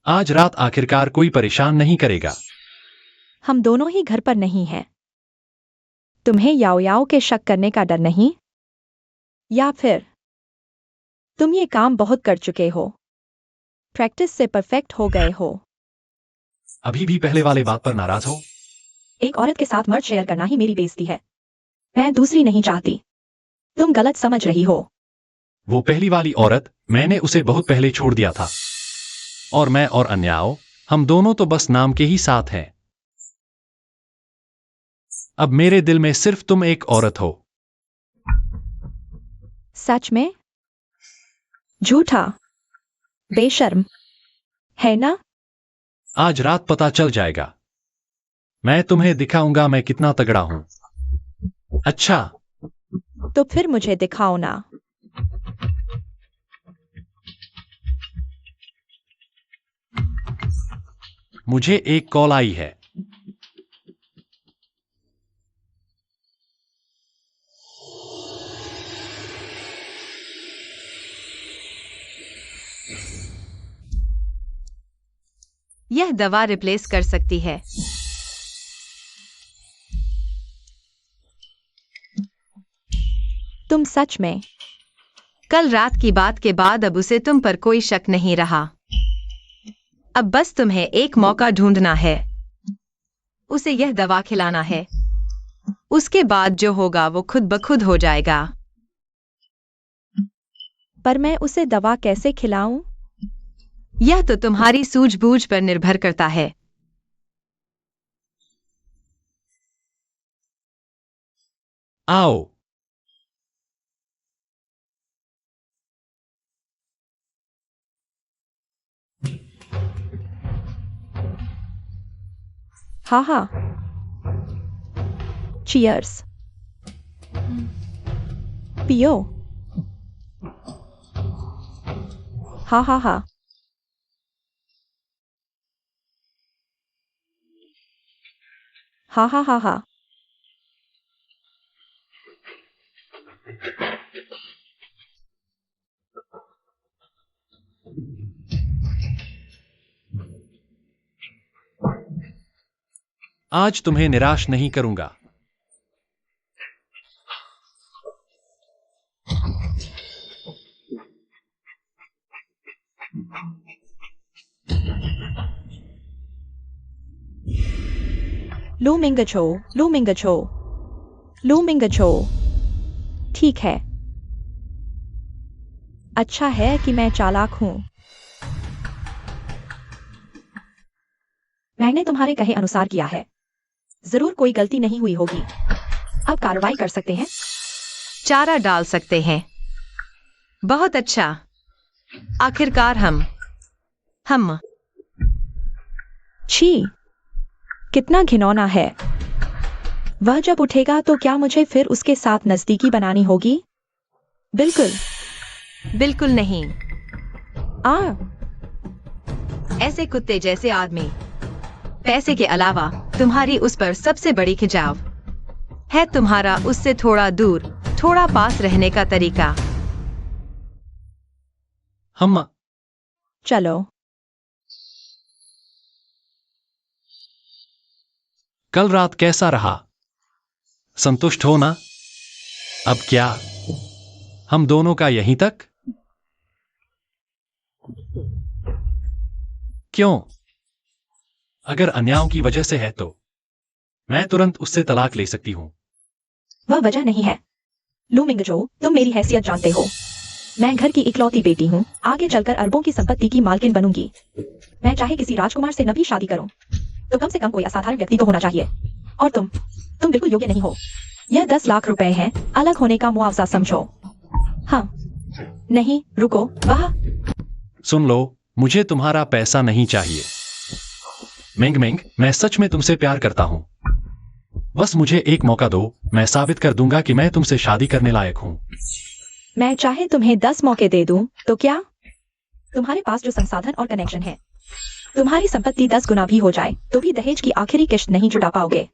आज रात आखिरकार कोई परेशान नहीं करेगा। हम दोनों ही घर पर नहीं हैं। तुम्हें याओ याओ के शक करने का डर नहीं? या फिर तुम ये काम बहुत कर चुके हो, प्रैक्टिस से परफेक्ट हो गए हो? अभी भी पहले वाले बात पर नाराज हो? एक औरत के साथ मर्द शेयर करना ही मेरी बेइज्जती है। मैं दूसरी नहीं चाहती। तुम गलत समझ रही हो। वो पहली वाली औरत, मैंने उसे बहुत पहले छोड़ दिया था। और मैं और अन्याओ, हम दोनों तो बस नाम के ही साथ हैं। अब मेरे दिल में सिर्फ तुम एक औरत हो। सच में? झूठा, बेशर्म, है ना? आज रात पता चल जाएगा। मैं तुम्हें दिखाऊंगा मैं कितना तगड़ा हूं। अच्छा, तो फिर मुझे दिखाओ ना। मुझे एक कॉल आई है। यह दवा रिप्लेस कर सकती है। तुम सच में? कल रात की बात के बाद अब उसे तुम पर कोई शक नहीं रहा। अब बस तुम्हें एक मौका ढूंढना है। उसे यह दवा खिलाना है। उसके बाद जो होगा वो खुद ब खुद हो जाएगा। पर मैं उसे दवा कैसे खिलाऊं? यह तो तुम्हारी सूझबूझ पर निर्भर करता है। आओ। हाँ हाँ। चीयर्स। पियो। हाँ हाँ हाँ। हाँ हाँ हाँ हाँ। आज तुम्हें निराश नहीं करूंगा। लू मिंगछो, लू मिंगछो, लू मिंगछो। ठीक है। अच्छा है कि मैं चालाक हूं। मैंने तुम्हारे कहे अनुसार किया है। जरूर कोई गलती नहीं हुई होगी। अब कार्रवाई कर सकते हैं। चारा डाल सकते हैं। बहुत अच्छा। आखिरकार हम छी, कितना घिनौना है। वह जब उठेगा तो क्या मुझे फिर उसके साथ नजदीकी बनानी होगी? बिल्कुल नहीं। आ, ऐसे कुत्ते जैसे आदमी। पैसे के अलावा तुम्हारी उस पर सबसे बड़ी खिंचाव है तुम्हारा उससे थोड़ा दूर, थोड़ा पास रहने का तरीका। हम चलो। कल रात कैसा रहा? संतुष्ट हो ना? अब क्या हम दोनों का यहीं तक? क्यों? अगर अन्यायों की वजह से है तो मैं तुरंत उससे तलाक ले सकती हूं। वह वजह नहीं है। लू मिंगजो, तुम मेरी हैसियत जानते हो। मैं घर की इकलौती बेटी हूँ। आगे चलकर अरबों की संपत्ति की मालकिन बनूंगी। मैं चाहे किसी राजकुमार से न भी शादी करूं, तो कम से कम कोई असाधारण व्यक्ति तो होना चाहिए। और तुम बिल्कुल योग्य नहीं हो। यह 10 लाख रुपए है, अलग होने का मुआवजा समझो। हाँ, नहीं, रुको, वाह। सुन लो, मुझे तुम्हारा पैसा नहीं चाहिए। मिंग मिंग, मैं सच में तुमसे प्यार करता हूं। बस मुझे एक मौका दो, मैं साबित कर दूंगा कि मैं तुमसे शादी करने लायक हूं। मैं चाहे तुम्हें 10 मौके दे दूं तो क्या? तुम्हारे पास जो संसाधन और कनेक्शन है, तुम्हारी संपत्ति 10 गुना भी हो जाए तो भी दहेज की आखिरी किश्त नहीं जुटा पाओगे।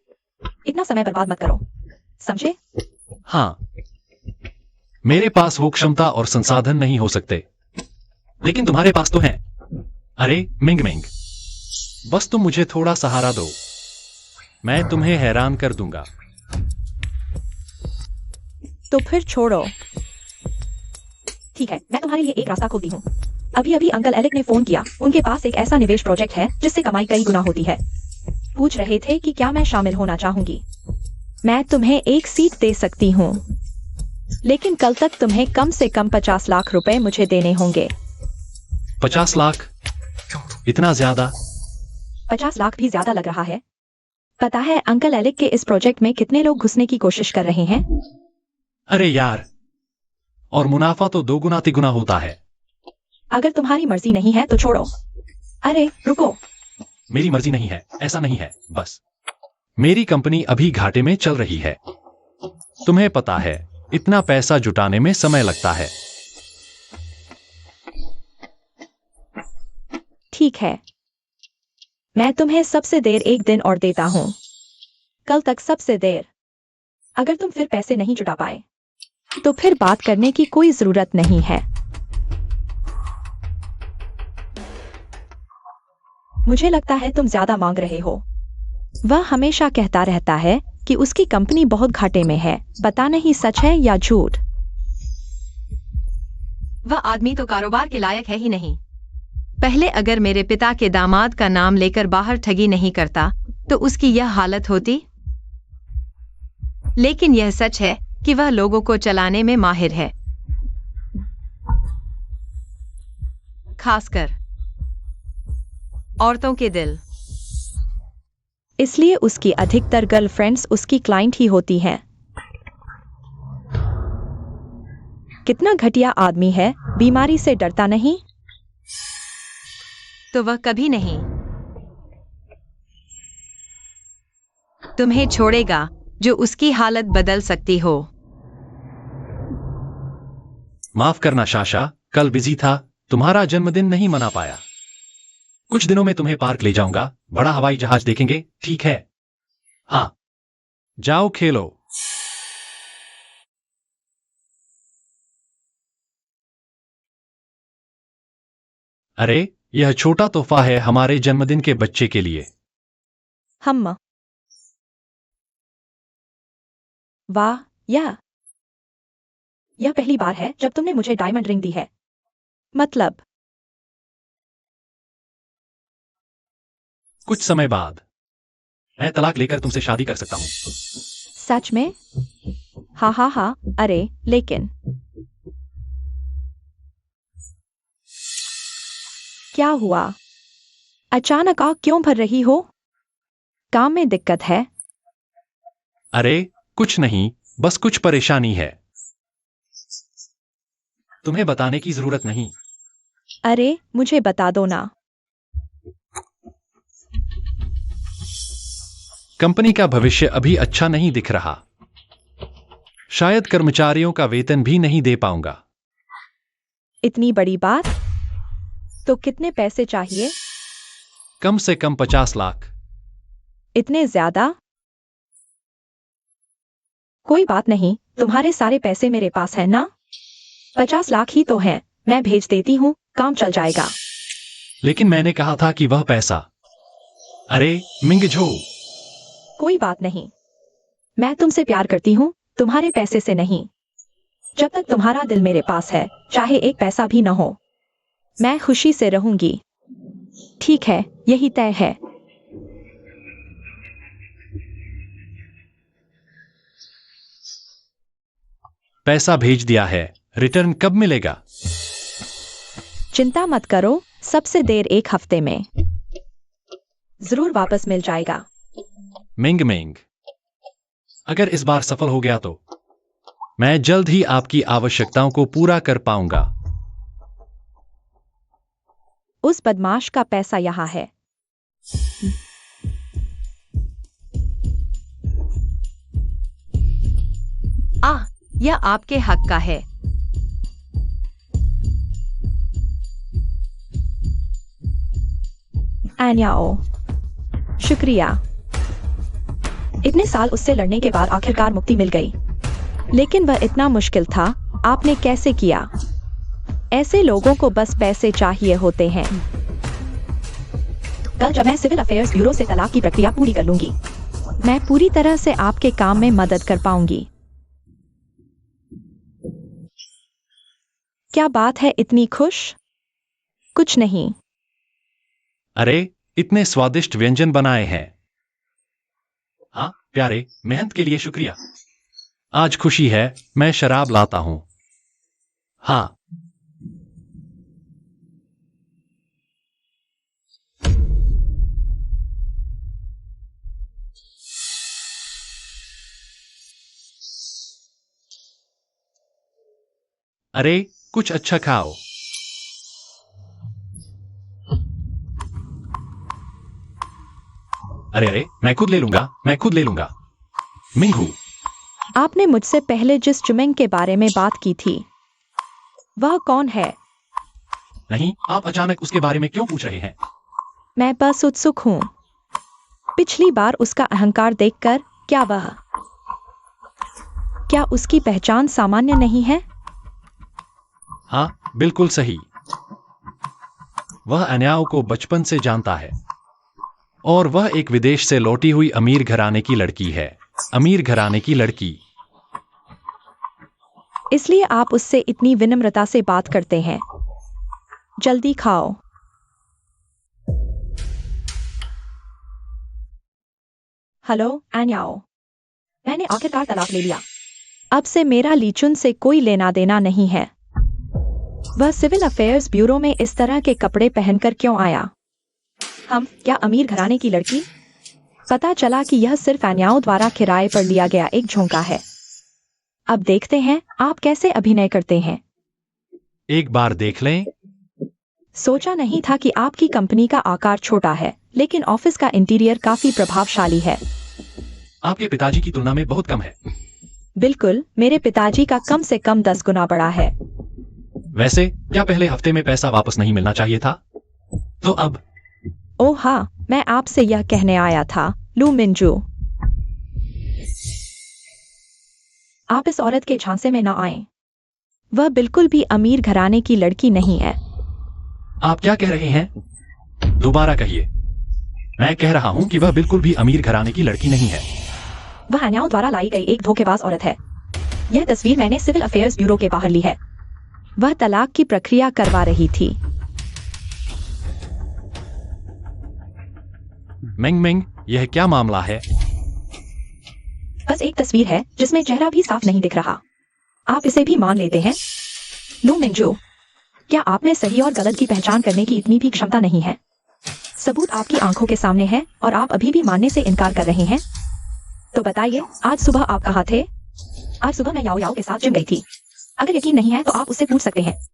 इतना समय बर्बाद मत करो, समझे? हाँ, मेरे पास वो क्षमता और संसाधन नहीं हो सकते, लेकिन तुम्हारे पास तो है। अरे मिंग मिंग, बस तुम मुझे थोड़ा सहारा दो, मैं तुम्हें हैरान कर दूंगा। तो फिर छोड़ो। ठीक है, मैं तुम्हारे लिए एक रास्ता खोलती हूँ। अभी अभी अंकल एलेक ने फोन किया, उनके पास एक ऐसा निवेश प्रोजेक्ट है जिससे कमाई कई गुना होती है। पूछ रहे थे कि क्या मैं शामिल होना चाहूंगी। मैं तुम्हें एक सीट दे सकती हूँ, लेकिन कल तक तुम्हें कम से कम 50 लाख रुपए मुझे देने होंगे। 50 लाख? इतना ज्यादा? 50 लाख भी ज्यादा लग रहा है? पता है अंकल एलेक के इस प्रोजेक्ट में कितने लोग घुसने की कोशिश कर रहे हैं? अरे यार, और मुनाफा तो 2 गुना 3 गुना होता है। अगर तुम्हारी मर्जी नहीं है तो छोड़ो। अरे रुको, मेरी मर्जी नहीं है, ऐसा नहीं है। बस मेरी कंपनी अभी घाटे में चल रही है। तुम्हें पता है, इतना पैसा जुटाने में समय लगता है। ठीक है, मैं तुम्हें सबसे देर 1 दिन और देता हूं। कल तक सबसे देर। अगर तुम फिर पैसे नहीं जुटा पाए तो फिर बात करने की कोई जरूरत नहीं है। मुझे लगता है तुम ज्यादा मांग रहे हो। वह हमेशा कहता रहता है कि उसकी कंपनी बहुत घाटे में है। पता नहीं सच है या झूठ। वह आदमी तो कारोबार के लायक है ही नहीं। पहले अगर मेरे पिता के दामाद का नाम लेकर बाहर ठगी नहीं करता तो उसकी यह हालत होती। लेकिन यह सच है कि वह लोगों को चलाने में माहिर है, खासकर औरतों के दिल। इसलिए उसकी अधिकतर गर्लफ्रेंड्स उसकी क्लाइंट ही होती हैं। कितना घटिया आदमी है, बीमारी से डरता नहीं। तो वह कभी नहीं तुम्हें छोड़ेगा जो उसकी हालत बदल सकती हो। माफ करना शाशा, कल बिजी था, तुम्हारा जन्मदिन नहीं मना पाया। कुछ दिनों में तुम्हें पार्क ले जाऊंगा, बड़ा हवाई जहाज देखेंगे, ठीक है? हाँ, जाओ खेलो। अरे, यह छोटा तोहफा है हमारे जन्मदिन के बच्चे के लिए। हम वाह, यह पहली बार है जब तुमने मुझे डायमंड रिंग दी है। मतलब कुछ समय बाद मैं तलाक लेकर तुमसे शादी कर सकता हूं। सच में? हाँ हाँ हाँ। अरे लेकिन क्या हुआ? अचानक आग क्यों भर रही हो? काम में दिक्कत है? अरे कुछ नहीं, बस कुछ परेशानी है। तुम्हें बताने की जरूरत नहीं। अरे मुझे बता दो ना। कंपनी का भविष्य अभी अच्छा नहीं दिख रहा। शायद कर्मचारियों का वेतन भी नहीं दे पाऊंगा। इतनी बड़ी बात? तो कितने पैसे चाहिए? कम से कम 50 लाख। इतने ज्यादा? कोई बात नहीं, तुम्हारे सारे पैसे मेरे पास हैं ना? 50 लाख ही तो हैं, मैं भेज देती हूँ, काम चल जाएगा। लेकिन मैंने कहा था कि वह पैसा। अरे मिंगझो, कोई बात नहीं, मैं तुमसे प्यार करती हूँ, तुम्हारे पैसे से नहीं। जब तक तुम्हारा दिल मेरे पास है, चाहे एक पैसा भी न हो, मैं खुशी से रहूंगी। ठीक है, यही तय है। पैसा भेज दिया है, रिटर्न कब मिलेगा? चिंता मत करो, सबसे देर 1 हफ्ते में जरूर वापस मिल जाएगा। मिंग मिंग, अगर इस बार सफल हो गया तो मैं जल्द ही आपकी आवश्यकताओं को पूरा कर पाऊंगा। उस बदमाश का पैसा यहाँ है। यह आपके हक का है। एन्याओ, शुक्रिया। इतने साल उससे लड़ने के बाद आखिरकार मुक्ति मिल गई, लेकिन वह इतना मुश्किल था। आपने कैसे किया? ऐसे लोगों को बस पैसे चाहिए होते हैं। कल जब मैं सिविल अफेयर्स ब्यूरो से तलाक की प्रक्रिया पूरी कर लूंगी, मैं पूरी तरह से आपके काम में मदद कर पाऊंगी। क्या बात है, इतनी खुश? कुछ नहीं। अरे, इतने स्वादिष्ट व्यंजन बनाए हैं। हाँ प्यारे, मेहनत के लिए शुक्रिया। आज खुशी है, मैं शराब लाता हूं। हाँ। अरे, कुछ अच्छा खाओ। अरे, मैं खुद ले लूंगा, मैं खुद ले लूंगा। मिंगू, आपने मुझसे पहले जिस चुमेंग के बारे में बात की थी, वह कौन है? नहीं, आप अचानक उसके बारे में क्यों पूछ रहे हैं? मैं बस उत्सुक हूँ। पिछली बार उसका अहंकार देखकर क्या उसकी पहचान सामान्य नहीं है? हाँ, बिल्कुल सही। वह अन्याओं को बचपन से जानता है और वह एक विदेश से लौटी हुई अमीर घराने की लड़की है। अमीर घराने की लड़की। इसलिए आप उससे इतनी विनम्रता से बात करते हैं। जल्दी खाओ। हेलो एन्याओ, मैंने आखिरकार तलाक ले लिया। अब से मेरा लीचुन से कोई लेना देना नहीं है। वह सिविल अफेयर्स ब्यूरो में इस तरह के कपड़े पहनकर क्यों आया? क्या अमीर घराने की लड़की? पता चला कि यह सिर्फ एन्याओ द्वारा किराए पर लिया गया एक झोंका है। अब देखते हैं आप कैसे अभिनय करते हैं। एक बार देख लें। सोचा नहीं था कि आपकी कंपनी का आकार छोटा है, लेकिन ऑफिस का इंटीरियर काफी प्रभावशाली है। आपके पिताजी की तुलना में बहुत कम है। बिल्कुल, मेरे पिताजी का कम से कम 10 गुना बड़ा है। वैसे क्या पहले हफ्ते में पैसा वापस नहीं मिलना चाहिए था? तो अब? ओह हाँ, मैं आपसे यह कहने आया था, लू मिंजू। आप इस औरत के झांसे में न आएं। वह बिल्कुल भी अमीर घराने की लड़की नहीं है। आप क्या कह रहे हैं? दोबारा कहिए। मैं कह रहा हूं कि वह बिल्कुल भी अमीर घराने की लड़की नहीं है। वह अन्याओं द्वारा लाई गई एक धोखेबाज औरत है। यह तस्वीर मैंने सिविल अफेयर्स ब्यूरो के बाहर ली है। वह तलाक की प्रक्रिया करवा रही थी। मिंग मिंग, यह क्या मामला है? बस एक तस्वीर है जिसमें चेहरा भी साफ नहीं दिख रहा। आप इसे भी मान लेते हैं? लू मिंजू, क्या आप में सही और गलत की पहचान करने की इतनी भी क्षमता नहीं है? सबूत आपकी आंखों के सामने है और आप अभी भी मानने से इनकार कर रहे हैं। तो बताइए, आज सुबह आप कहाँ थे? आज सुबह मैं याओ याओ के साथ जिम गई थी। अगर यकीन नहीं है तो आप उससे पूछ सकते हैं।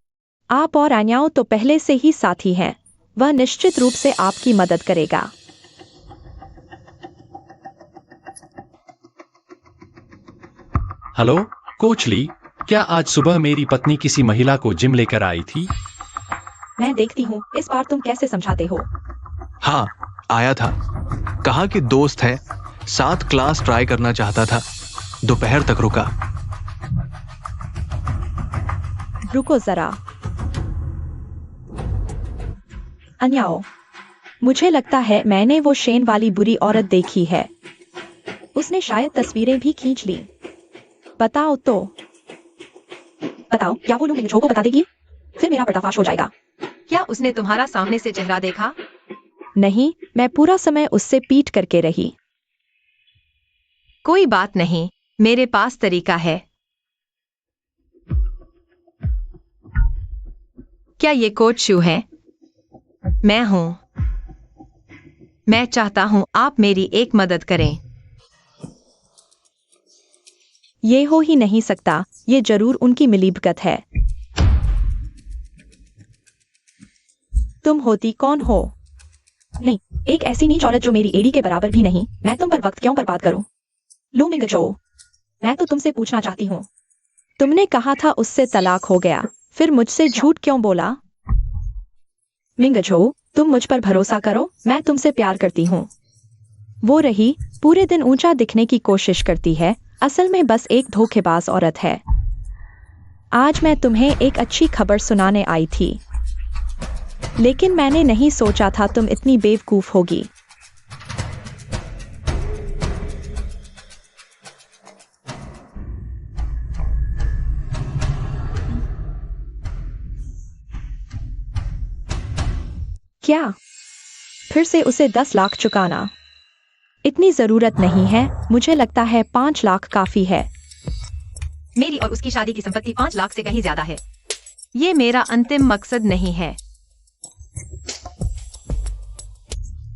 आप और अन्याओ तो पहले से ही साथी हैं। वह निश्चित रूप से आपकी मदद करेगा। हेलो कोच ली, क्या आज सुबह मेरी पत्नी किसी महिला को जिम लेकर आई थी? मैं देखती हूँ इस बार तुम कैसे समझाते हो। हाँ, आया था। कहा कि दोस्त है, साथ क्लास ट्राई करना चाहता था। दोपहर तक रुका। रुको जरा। अन्याओ, मुझे लगता है मैंने वो शेन वाली बुरी औरत देखी है। उसने शायद तस्वीरें भी खींच ली। बताओ तो। बताओ, क्या वो लोग मिंजू को बता देगी? फिर मेरा पर्दाफाश हो जाएगा। क्या उसने तुम्हारा सामने से चेहरा देखा? नहीं, मैं पूरा समय उससे पीट करके रही। कोई बात नहीं, मेरे पास तरीका है। क्या ये कोच शू है? मैं हूं। मैं चाहता हूं आप मेरी एक मदद करें। ये हो ही नहीं सकता। ये जरूर उनकी मिलीभगत है। तुम होती कौन हो? नहीं, एक ऐसी नीच औरत जो मेरी एड़ी के बराबर भी नहीं। मैं तुम पर वक्त क्यों बर्बाद करूं? लू मिंगजो, मैं तो तुमसे पूछना चाहती हूँ, तुमने कहा था उससे तलाक हो गया, फिर मुझसे झूठ क्यों बोला? मिंगजो, तुम मुझ पर भरोसा करो, मैं तुमसे प्यार करती हूँ। वो रही, पूरे दिन ऊंचा दिखने की कोशिश करती है, असल में बस एक धोखेबाज औरत है। आज मैं तुम्हें एक अच्छी खबर सुनाने आई थी, लेकिन मैंने नहीं सोचा था तुम इतनी बेवकूफ होगी। क्या? फिर से उसे 10 लाख चुकाना? इतनी जरूरत नहीं है, मुझे लगता है 5 लाख काफी है। मेरी और उसकी शादी की संपत्ति 5 लाख से कहीं ज्यादा है। ये मेरा अंतिम मकसद नहीं है।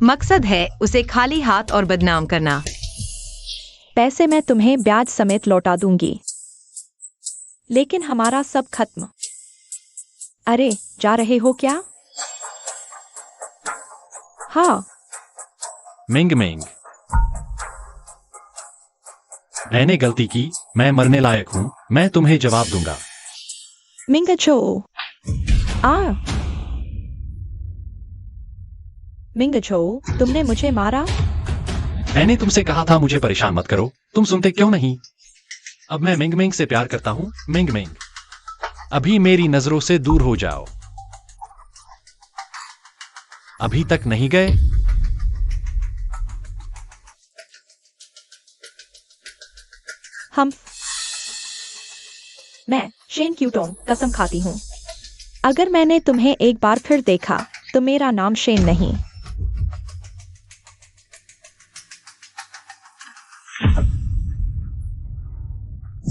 मकसद है उसे खाली हाथ और बदनाम करना। पैसे मैं तुम्हें ब्याज समेत लौटा दूंगी, लेकिन हमारा सब खत्म। अरे, जा रहे हो क्या? हाँ। मिंग मिंग, मैंने गलती की, मैं मरने लायक हूँ, मैं तुम्हें जवाब दूंगा। मिंगजो, मिंगजो, तुमने मुझे मारा? मैंने तुमसे कहा था मुझे परेशान मत करो, तुम सुनते क्यों नहीं? अब मैं मिंग मिंग से प्यार करता हूँ। मिंग मिंग, अभी मेरी नजरों से दूर हो जाओ। अभी तक नहीं गए? मैं शेन क्यूटोंग कसम खाती हूँ, अगर मैंने तुम्हें एक बार फिर देखा तो मेरा नाम शेन नहीं।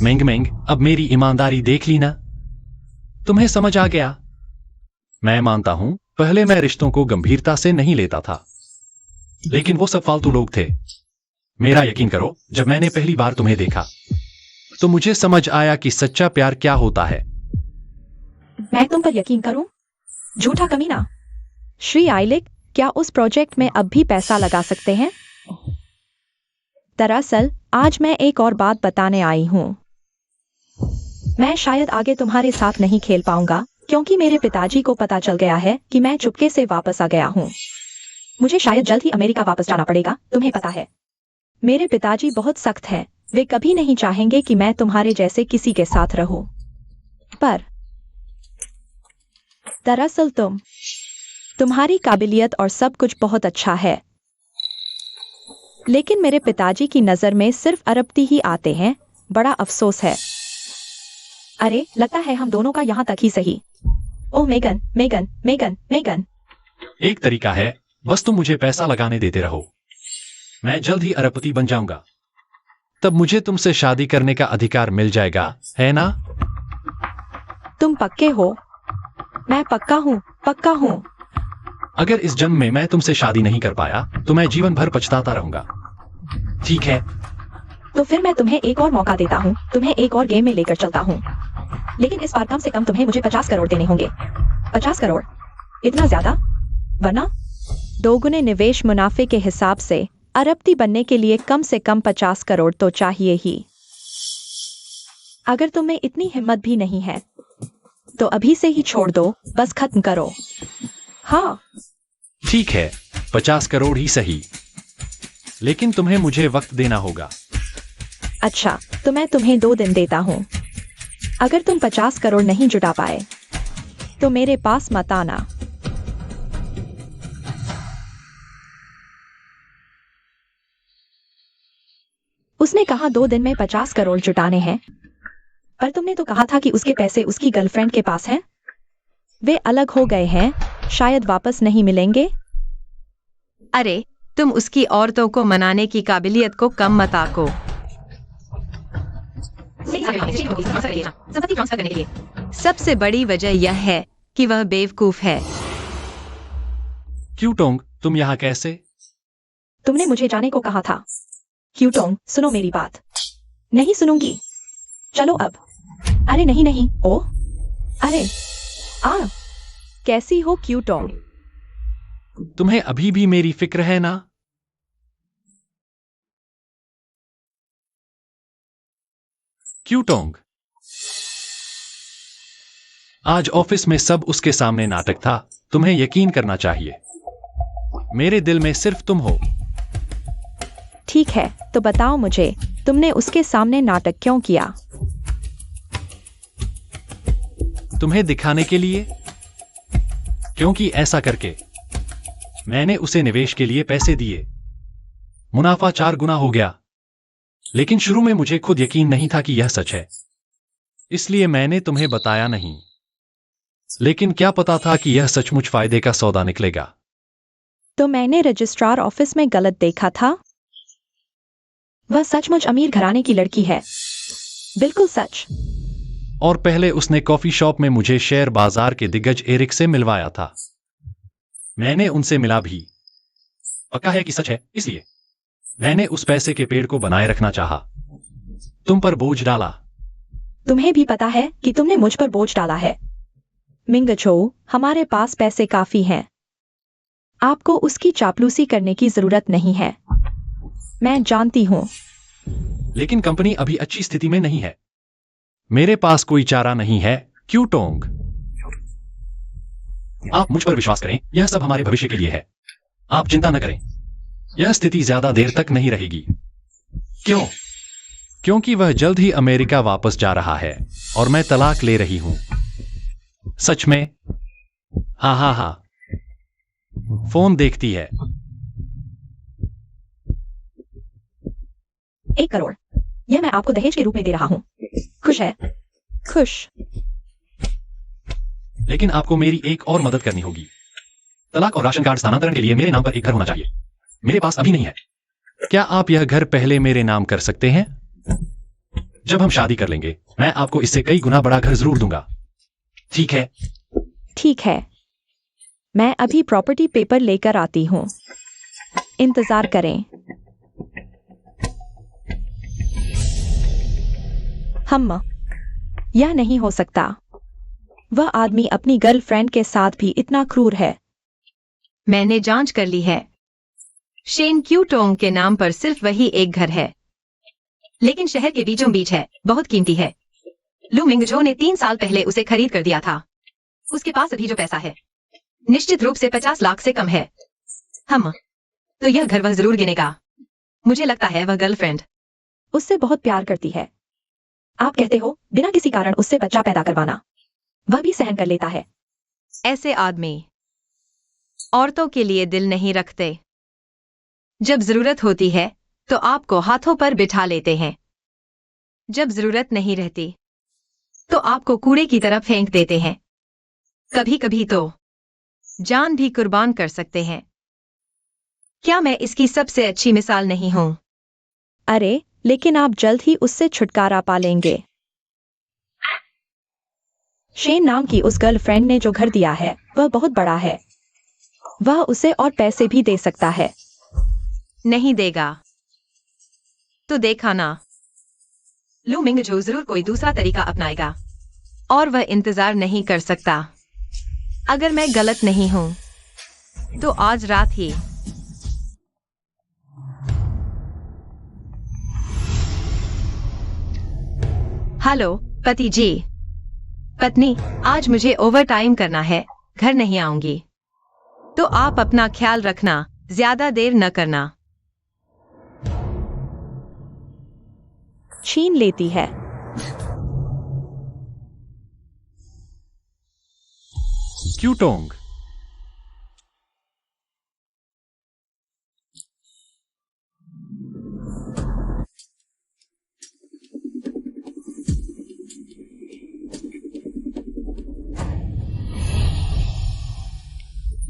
मिंग मिंग, अब मेरी ईमानदारी देख ली ना? तुम्हें समझ आ गया? मैं मानता हूं, पहले मैं रिश्तों को गंभीरता से नहीं लेता था, लेकिन वो सब फालतू लोग थे। मेरा यकीन करो, जब मैंने पहली बार तुम्हें देखा तो मुझे समझ आया कि सच्चा प्यार क्या होता है। मैं तुम पर यकीन करूं? झूठा कमीना। श्री आइलिक, क्या उस प्रोजेक्ट में अब भी पैसा लगा सकते हैं? दरअसल आज मैं एक और बात बताने आई हूं। मैं शायद आगे तुम्हारे साथ नहीं खेल पाऊंगा, क्योंकि मेरे पिताजी को पता चल गया है कि मैं चुपके से वापस आ गया हूं। मुझे शायद जल्द ही अमेरिका वापस जाना पड़ेगा, तुम्हें पता है। मेरे पिताजी बहुत सख्त हैं, वे कभी नहीं चाहेंगे कि मैं तुम्हारे जैसे किसी के साथ रहूं। पर दरअसल तुम्हारी काबिलियत और सब कुछ बहुत अच्छा है, लेकिन मेरे पिताजी की नजर में सिर्फ अरबती ही आते हैं। बड़ा अफसोस है। अरे, लगता है हम दोनों का यहाँ तक ही सही। ओह मेगन, मेगन, मेगन, मेगन। एक तरीका है, बस तुम मुझे पैसा लगाने देते रहो। मैं जल्द ही अरबपति बन जाऊंगा, तब मुझे तुमसे शादी करने का अधिकार मिल जाएगा, है ना? तुम पक्के हो? मैं पक्का हूँ, पक्का हूँ। अगर इस जन्म में मैं तुमसे शादी नहीं कर पाया तो मैं जीवन भर पछताता रहूंगा। ठीक है? तो फिर मैं तुम्हें एक और मौका देता हूँ, तुम्हें एक और गेम में लेकर चलता हूँ, लेकिन इस बार कम से कम तुम्हें मुझे 50 करोड़ देने होंगे। 50 करोड़? इतना ज्यादा? वरना दोगुने निवेश मुनाफे के हिसाब से अरबपति बनने के लिए कम से कम 50 करोड़ तो चाहिए ही। अगर तुम्हें इतनी हिम्मत भी नहीं है तो अभी से ही छोड़ दो, बस खत्म करो। हाँ ठीक है, 50 करोड़ ही सही, लेकिन तुम्हें मुझे वक्त देना होगा। अच्छा, तो मैं तुम्हें 2 दिन देता हूँ। अगर तुम 50 करोड़ नहीं जुटा पाए तो मेरे पास मत आना। उसने कहा 2 दिन में 50 करोड़ जुटाने हैं, पर तुमने तो कहा था कि उसके पैसे उसकी गर्लफ्रेंड के पास हैं। वे अलग हो गए हैं, शायद वापस नहीं मिलेंगे। अरे, तुम उसकी औरतों को मनाने की काबिलियत को कम मत आको। सबसे बड़ी वजह यह है कि वह बेवकूफ है। क्यूटोंग, तुम यहाँ कैसे? तुमने मुझे जाने को कहा था। क्यूटोंग, सुनो मेरी बात। नहीं सुनूंगी। चलो अब। अरे नहीं नहीं। ओ, अरे कैसी हो क्यूटोंग? तुम्हें अभी भी मेरी फिक्र है ना? क्यूटोंग। आज ऑफिस में सब उसके सामने नाटक था। तुम्हें यकीन करना चाहिए, मेरे दिल में सिर्फ तुम हो। ठीक है, तो बताओ मुझे, तुमने उसके सामने नाटक क्यों किया? तुम्हें दिखाने के लिए, क्योंकि ऐसा करके मैंने उसे निवेश के लिए पैसे दिए। मुनाफा 4 गुना हो गया। लेकिन शुरू में मुझे खुद यकीन नहीं था कि यह सच है, इसलिए मैंने तुम्हें बताया नहीं। लेकिन क्या पता था कि यह सचमुच फायदे का सौदा निकलेगा। तो मैंने रजिस्ट्रार ऑफिस में गलत देखा था? वह सचमुच अमीर घराने की लड़की है, बिल्कुल सच। और पहले उसने कॉफी शॉप में मुझे शेयर बाजार के दिग्गज एरिक से मिलवाया था। मैंने उनसे मिला भी। पक्का है कि सच है, इसलिए मैंने उस पैसे के पेड़ को बनाए रखना चाहा। तुम पर बोझ डाला। तुम्हें भी पता है कि तुमने मुझ पर बोझ डाला है। मिंग झो, हमारे पास पैसे काफी हैं। आपको उसकी चापलूसी करने की जरूरत नहीं है। मैं जानती हूँ। लेकिन कंपनी अभी अच्छी स्थिति में नहीं है। मेरे पास कोई चारा नहीं है, क्यूटोंग। आप मुझ पर विश्वास करें, यह सब हमारे भविष्य के लिए है। आप चिंता न करें, यह स्थिति ज्यादा देर तक नहीं रहेगी। क्यों? क्योंकि वह जल्द ही अमेरिका वापस जा रहा है और मैं तलाक ले रही हूं। सच में? हाँ हाँ हाँ। फोन देखती है। 1 करोड़, यह मैं आपको दहेज के रूप में दे रहा हूँ। खुश है? खुश। लेकिन आपको मेरी एक और मदद करनी होगी। तलाक और राशन कार्ड स्थानांतरण के लिए मेरे नाम पर एक घर होना चाहिए। मेरे पास अभी नहीं है। क्या आप यह घर पहले मेरे नाम कर सकते हैं? जब हम शादी कर लेंगे, मैं आपको इससे कई गुना बड़ा घर जरूर दूंगा। ठीक है? ठीक है, मैं अभी प्रॉपर्टी पेपर लेकर आती हूँ। इंतजार करें। यह नहीं हो सकता। वह आदमी अपनी गर्लफ्रेंड के साथ भी इतना क्रूर है। मैंने जांच कर ली है। शेन क्यूटोंग के नाम पर सिर्फ वही एक घर है, लेकिन शहर के बीचों बीच है, बहुत कीमती है। लू मिंगझो ने 3 साल पहले उसे खरीद कर दिया था। उसके पास अभी जो पैसा है, निश्चित रूप से 50 लाख से कम है। तो यह घर वह जरूर गिनेगा। मुझे लगता है वह गर्लफ्रेंड उससे बहुत प्यार करती है। आप कहते हो बिना किसी कारण उससे बच्चा पैदा करवाना, वह भी सहन कर लेता है। ऐसे आदमी औरतों के लिए दिल नहीं रखते। जब जरूरत होती है तो आपको हाथों पर बिठा लेते हैं। जब जरूरत नहीं रहती तो आपको कूड़े की तरफ फेंक देते हैं। कभी कभी तो जान भी कुर्बान कर सकते हैं। क्या मैं इसकी सबसे अच्छी मिसाल नहीं हूं? अरे, लेकिन आप जल्द ही उससे छुटकारा पा लेंगे। शेन नाम की उस गर्लफ्रेंड ने जो घर दिया है वह बहुत बड़ा है। वह उसे और पैसे भी दे सकता है। नहीं देगा तो देखा ना, लू मिंगझो जरूर कोई दूसरा तरीका अपनाएगा और वह इंतजार नहीं कर सकता। अगर मैं गलत नहीं हूं तो आज रात ही। हेलो पति जी। पत्नी, आज मुझे ओवर टाइम करना है, घर नहीं आऊंगी। तो आप अपना ख्याल रखना, ज्यादा देर न करना। छीन लेती है। क्यूटोंग।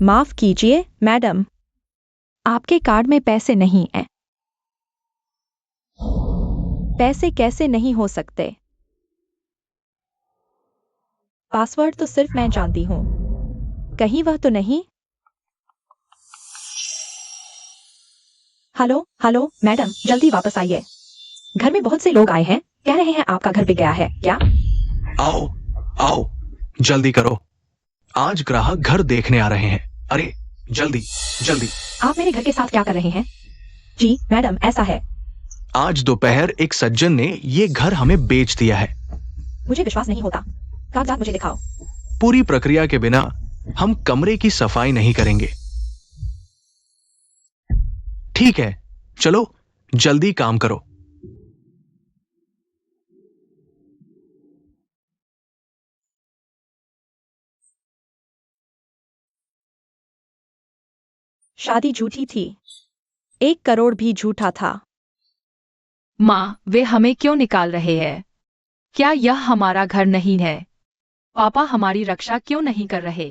माफ कीजिए मैडम, आपके कार्ड में पैसे नहीं हैं। पैसे कैसे नहीं हो सकते? पासवर्ड तो सिर्फ मैं जानती हूँ। कहीं वह तो नहीं? हेलो हेलो मैडम, जल्दी वापस आइए। घर में बहुत से लोग आए हैं, कह रहे हैं आपका घर बिक गया है। क्या? आओ आओ, जल्दी करो, आज ग्राहक घर देखने आ रहे हैं। अरे जल्दी जल्दी। आप मेरे घर के साथ क्या कर रहे हैं? जी मैडम, ऐसा है। आज दोपहर एक सज्जन ने ये घर हमें बेच दिया है। मुझे विश्वास नहीं होता। कागजात मुझे दिखाओ। पूरी प्रक्रिया के बिना हम कमरे की सफाई नहीं करेंगे। ठीक है, चलो जल्दी काम करो। शादी झूठी थी। 1 करोड़ भी झूठा था। माँ, वे हमें क्यों निकाल रहे हैं? क्या यह हमारा घर नहीं है? पापा हमारी रक्षा क्यों नहीं कर रहे?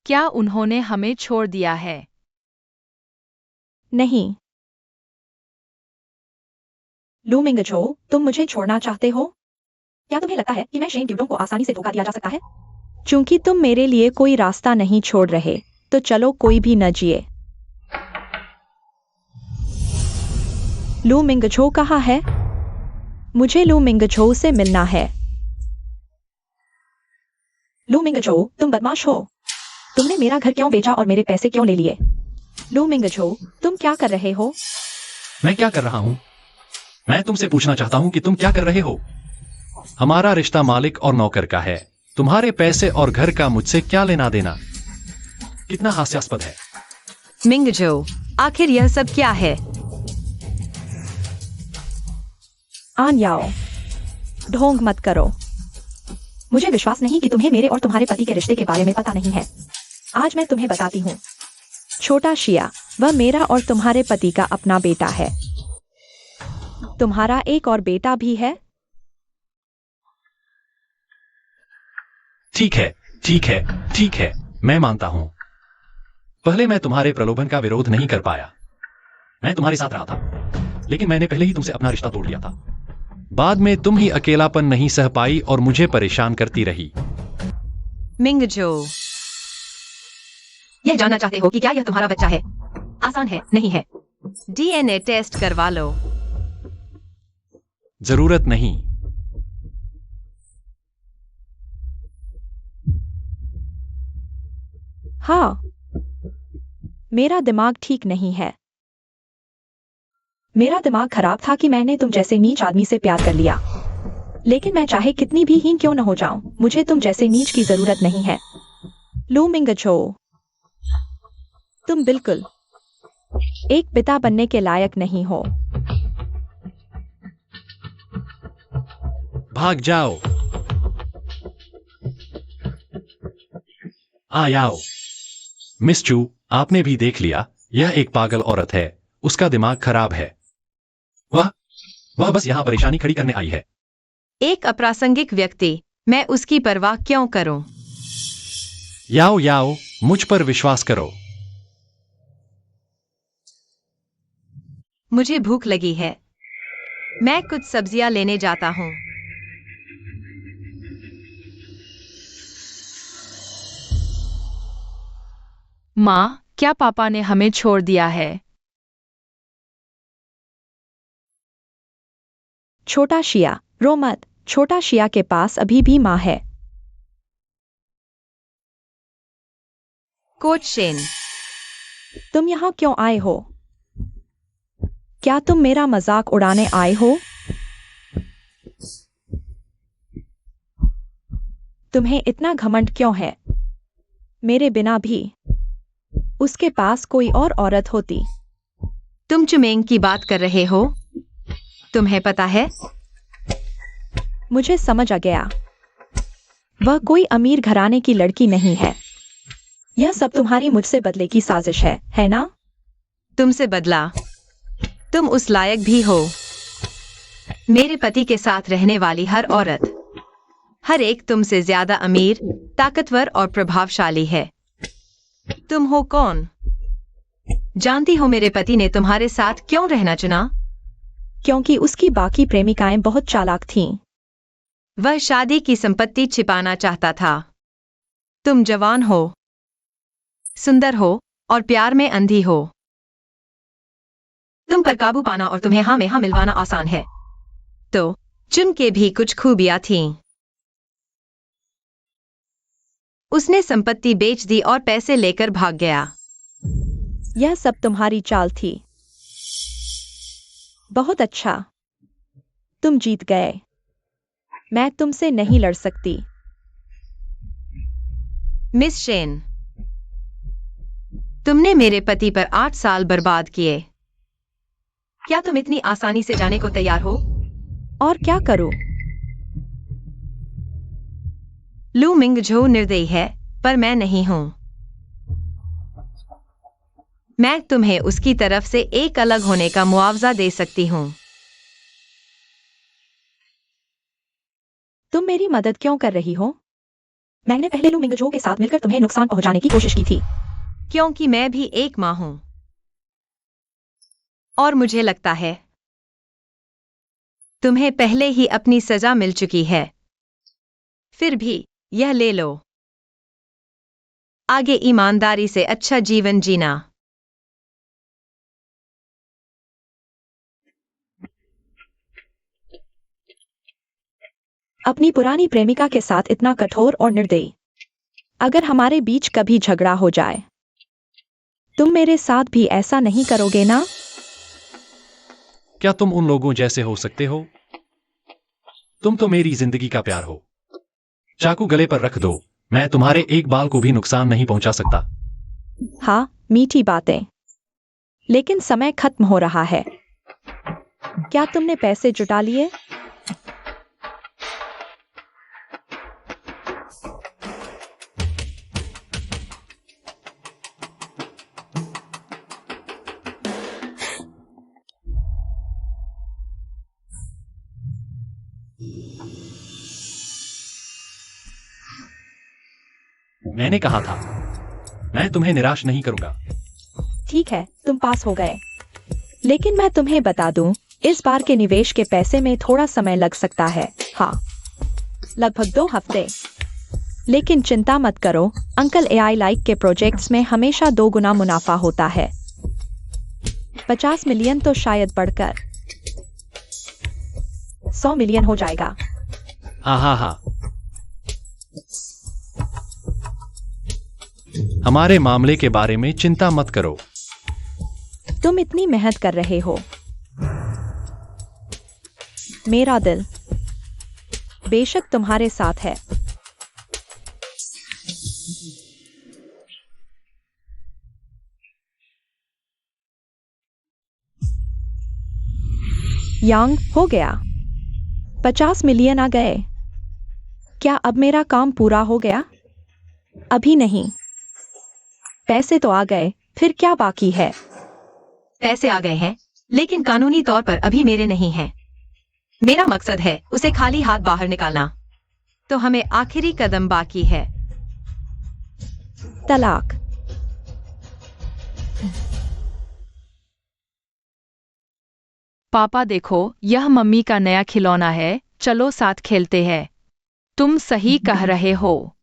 क्या उन्होंने हमें छोड़ दिया है? नहीं। लू मिंगझो, तुम मुझे छोड़ना चाहते हो? क्या तुम्हें लगता है कि मैं शेन ड्यूडों को आसानी से धोखा दिया जा सकता है? चूंकि तुम मेरे लिए कोई रास्ता नहीं छोड़ रहे, तो चलो कोई भी न जिए। लू मिंगझो कहाँ है? मुझे लू मिंगझो से मिलना है। लू मिंगझो, तुम बदमाश हो। तुमने मेरा घर क्यों बेचा और मेरे पैसे क्यों ले लिए? लू मिंगझो, तुम क्या कर रहे हो? मैं क्या कर रहा हूँ? मैं तुमसे पूछना चाहता हूँ कि तुम क्या कर रहे हो? हमारा रिश्ता मालिक और नौकर का है। तुम्हारे पैसे और घर का मुझसे क्या लेना देना? कितना हास्यास्पद है। मिंगझो, आखिर यह सब क्या है? आन याओ, ढोंग मत करो। मुझे विश्वास नहीं कि तुम्हें मेरे और तुम्हारे पति के रिश्ते के बारे में पता नहीं है। आज मैं तुम्हें बताती हूँ। छोटा शिया, वह मेरा और तुम्हारे पति का अपना बेटा है। तुम्हारा एक और बेटा भी है? ठीक है, ठीक है, ठीक है, मैं मानता हूं। पहले मैं तुम्हारे प्रलोभन का विरोध नहीं कर पाया। मैं तुम्हारे साथ रहा था, लेकिन मैंने पहले ही तुमसे अपना रिश्ता तोड़ लिया था। बाद में तुम ही अकेलापन नहीं सह पाई और मुझे परेशान करती रही। मिंगझो, यह जानना चाहते हो कि क्या यह तुम्हारा बच्चा है? आसान है, नहीं है। डीएनए टेस्ट करवा लो। जरूरत नहीं। हाँ, मेरा दिमाग ठीक नहीं है। मेरा दिमाग खराब था कि मैंने तुम जैसे नीच आदमी से प्यार कर लिया। लेकिन मैं चाहे कितनी भी हीन क्यों न हो जाऊं, मुझे तुम जैसे नीच की जरूरत नहीं है। लू मिंगझो, तुम बिल्कुल एक पिता बनने के लायक नहीं हो। भाग जाओ। आओ। मिस चू, आपने भी देख लिया, यह एक पागल औरत है। उसका दिमाग खराब है। वह बस यहां परेशानी खड़ी करने आई है। एक अप्रासंगिक व्यक्ति, मैं उसकी परवाह क्यों करूं? याओ याओ, मुझ पर विश्वास करो। मुझे भूख लगी है। मैं कुछ सब्जियां लेने जाता हूं। माँ, क्या पापा ने हमें छोड़ दिया है? छोटा शिया, रो मत। छोटा शिया के पास अभी भी माँ है। कोच शेन, तुम यहाँ क्यों आए हो? क्या तुम मेरा मजाक उड़ाने आए हो? तुम्हें इतना घमंड क्यों है? मेरे बिना भी उसके पास कोई और औरत होती। तुम चुमेंग की बात कर रहे हो? तुम्हें पता है? मुझे समझ आ गया। वह कोई अमीर घराने की लड़की नहीं है। यह सब तुम्हारी मुझसे बदले की साजिश है ना? तुमसे बदला? तुम उस लायक भी हो। मेरे पति के साथ रहने वाली हर औरत, हर एक तुमसे ज्यादा अमीर, ताकतवर और प्रभावशाली है। तुम हो कौन? जानती हो मेरे पति ने तुम्हारे साथ क्यों रहना चुना? क्योंकि उसकी बाकी प्रेमिकाएं बहुत चालाक थीं। वह शादी की संपत्ति छिपाना चाहता था। तुम जवान हो, सुंदर हो और प्यार में अंधी हो। तुम पर काबू पाना और तुम्हें हाँ में हाँ मिलवाना आसान है। तो चुन के भी कुछ खूबियां थीं। उसने संपत्ति बेच दी और पैसे लेकर भाग गया। यह सब तुम्हारी चाल थी। बहुत अच्छा, तुम जीत गए। मैं तुमसे नहीं लड़ सकती। मिस शेन, तुमने मेरे पति पर 8 साल बर्बाद किए। क्या तुम इतनी आसानी से जाने को तैयार हो? और क्या करूं? लू मिंगझो निर्दयी है, पर मैं नहीं हूं। मैं तुम्हें उसकी तरफ से एक अलग होने का मुआवजा दे सकती हूं। तुम मेरी मदद क्यों कर रही हो? मैंने पहले लू मिंगझो के साथ मिलकर तुम्हें नुकसान पहुंचाने की कोशिश की थी। क्योंकि मैं भी एक मां हूं। और मुझे लगता है तुम्हें पहले ही अपनी सजा मिल चुकी है। फिर भी यह ले लो। आगे ईमानदारी से अच्छा जीवन जीना। अपनी पुरानी प्रेमिका के साथ इतना कठोर और निर्दयी। अगर हमारे बीच कभी झगड़ा हो जाए, तुम मेरे साथ भी ऐसा नहीं करोगे ना? क्या तुम उन लोगों जैसे हो सकते हो? तुम तो मेरी जिंदगी का प्यार हो। चाकू गले पर रख दो, मैं तुम्हारे एक बाल को भी नुकसान नहीं पहुंचा सकता। हाँ, मीठी बातें। लेकिन समय खत्म हो रहा है। क्या तुमने पैसे जुटा लिए? मैंने कहा था, मैं तुम्हें निराश नहीं करूंगा। ठीक है, तुम पास हो गए। लेकिन मैं तुम्हें बता दूं, इस बार के निवेश के पैसे में थोड़ा समय लग सकता है। हाँ, लगभग 2 हफ्ते। लेकिन चिंता मत करो, अंकल AI लाइक के प्रोजेक्ट्स में हमेशा 2 गुना मुनाफा होता है। 50 मिलियन तो शायद बढ़कर 100 मिलियन हो जाएगा। हाँ। हमारे मामले के बारे में चिंता मत करो। तुम इतनी मेहनत कर रहे हो। मेरा दिल बेशक तुम्हारे साथ है। यांग हो गया। 50 मिलियन आ गए। क्या अब मेरा काम पूरा हो गया? अभी नहीं। पैसे तो आ गए, फिर क्या बाकी है? पैसे आ गए हैं, लेकिन कानूनी तौर पर अभी मेरे नहीं हैं। मेरा मकसद है उसे खाली हाथ बाहर निकालना। तो हमें आखिरी कदम बाकी है। तलाक। पापा देखो, यह मम्मी का नया खिलौना है, चलो साथ खेलते हैं। तुम सही कह रहे हो।